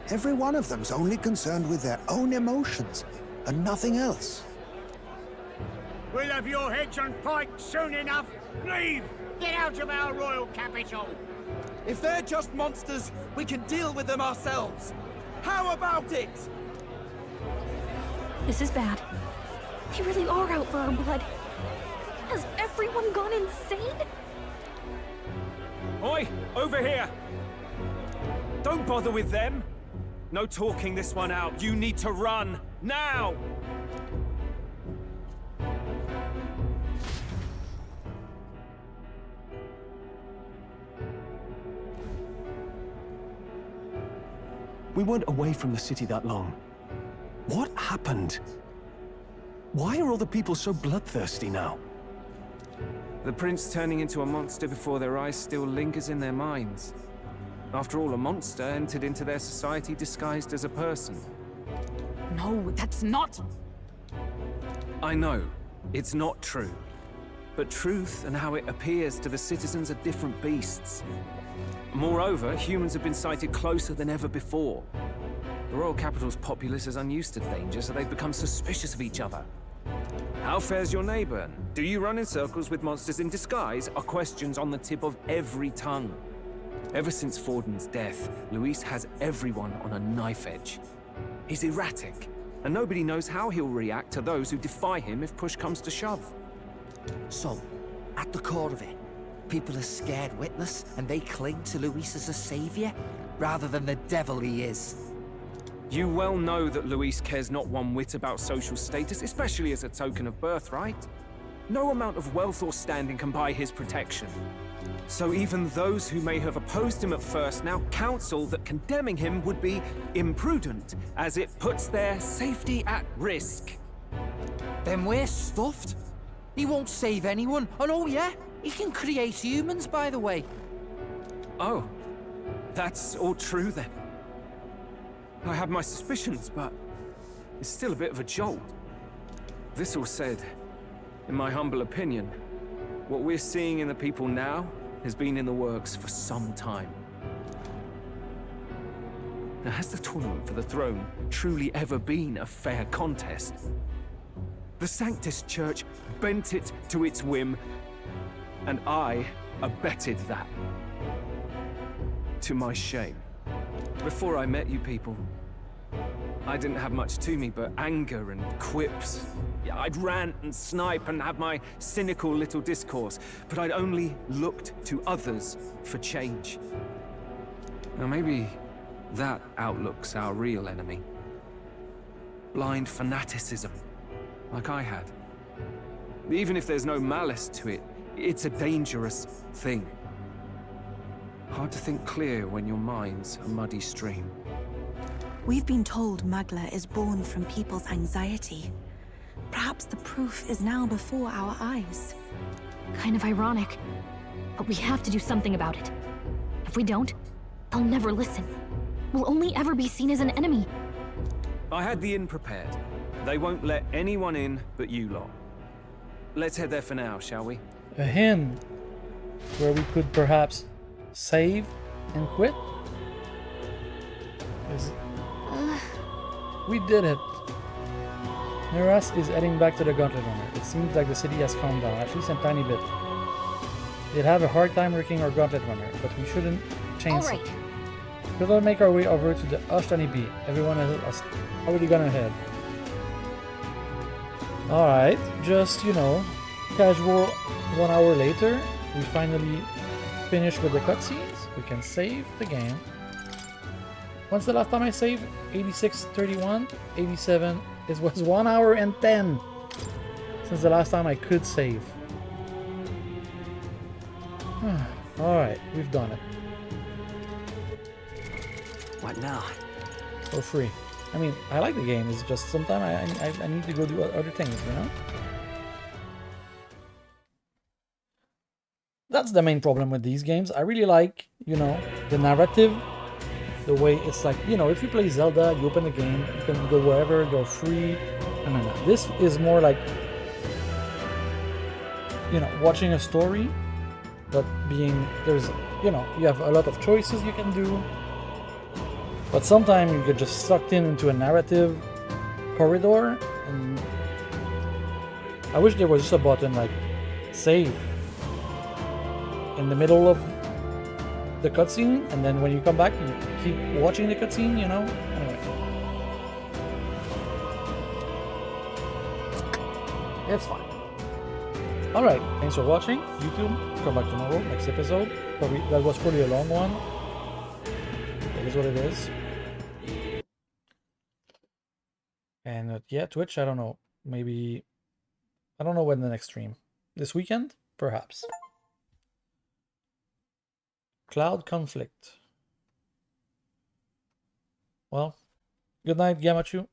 Every one of them's only concerned with their own emotions, and nothing else. We'll have your heads on pike soon enough. Leave! Get out of our royal capital! If they're just monsters, we can deal with them ourselves. How about it? This is bad. They really are out for our blood. Has everyone gone insane? Oi, over here! Don't bother with them! No talking this one out. You need to run, now! We weren't away from the city that long. What happened? Why are all the people so bloodthirsty now? The prince turning into a monster before their eyes still lingers in their minds. After all, a monster entered into their society disguised as a person. No, that's not... I know, it's not true. But truth and how it appears to the citizens are different beasts. Moreover, humans have been sighted closer than ever before. The royal capital's populace is unused to danger, so they've become suspicious of each other. How fares your neighbor? Do you run in circles with monsters in disguise? Are questions on the tip of every tongue. Ever since Forden's death, Luis has everyone on a knife edge. He's erratic, and nobody knows how he'll react to those who defy him if push comes to shove. So, at the core of it, people are scared witless, and they cling to Luis as a savior, rather than the devil he is. You well know that Luis cares not one whit about social status, especially as a token of birthright. No amount of wealth or standing can buy his protection. So even those who may have opposed him at first now counsel that condemning him would be imprudent, as it puts their safety at risk. Then we're stuffed. He won't save anyone, and oh yeah, he can create humans, by the way. Oh, that's all true then. I had my suspicions, but it's still a bit of a jolt. This all said, in my humble opinion, what we're seeing in the people now has been in the works for some time. Now, has the tournament for the throne truly ever been a fair contest? The Sanctus Church bent it to its whim, and I abetted that. To my shame. Before I met you people, I didn't have much to me but anger and quips. Yeah, I'd rant and snipe and have my cynical little discourse, but I'd only looked to others for change. Now maybe that outlook's our real enemy. Blind fanaticism, like I had. Even if there's no malice to it, it's a dangerous thing. Hard to think clear when your mind's a muddy stream. We've been told Magla is born from people's anxiety. Perhaps the proof is now before our eyes. Kind of ironic, but we have to do something about it. If we don't, they'll never listen. We'll only ever be seen as an enemy. I had the inn prepared. They won't let anyone in but you lot. Let's head there for now, shall we? A hint where we could perhaps save and quit? We did it. Neras is heading back to the Gauntlet Runner. It seems like the city has calmed down, at least a tiny bit. They'd have a hard time wrecking our Gauntlet Runner, but we shouldn't change it. We'll make our way over to the Ashtani Bee. Everyone has already gone ahead. Alright, just, you know, casual 1 hour later, we finally finish with the cutscenes. We can save the game. When's the last time I saved? 86:31, 87. It was 1 hour and 10 since the last time I could save. Alright, we've done it. What now? For free. I mean, I like the game, it's just sometimes I need to go do other things, you know? That's the main problem with these games. I really like, you know, the narrative, the way it's like, you know, if you play Zelda, you open the game, you can go wherever, you're free. No. This is more like, you know, watching a story, but being, there's, you know, you have a lot of choices you can do. But sometimes you get just sucked into a narrative corridor, and I wish there was just a button like save in the middle of the cutscene, and then when you come back, you keep watching the cutscene, you know? Anyway. It's fine. Alright, thanks for watching. YouTube, come back tomorrow, next episode. That was probably a long one. It is what it is. And yeah, Twitch, I don't know. Maybe... I don't know when the next stream. This weekend? Perhaps. Cloud conflict. Well, good night, Gamachu.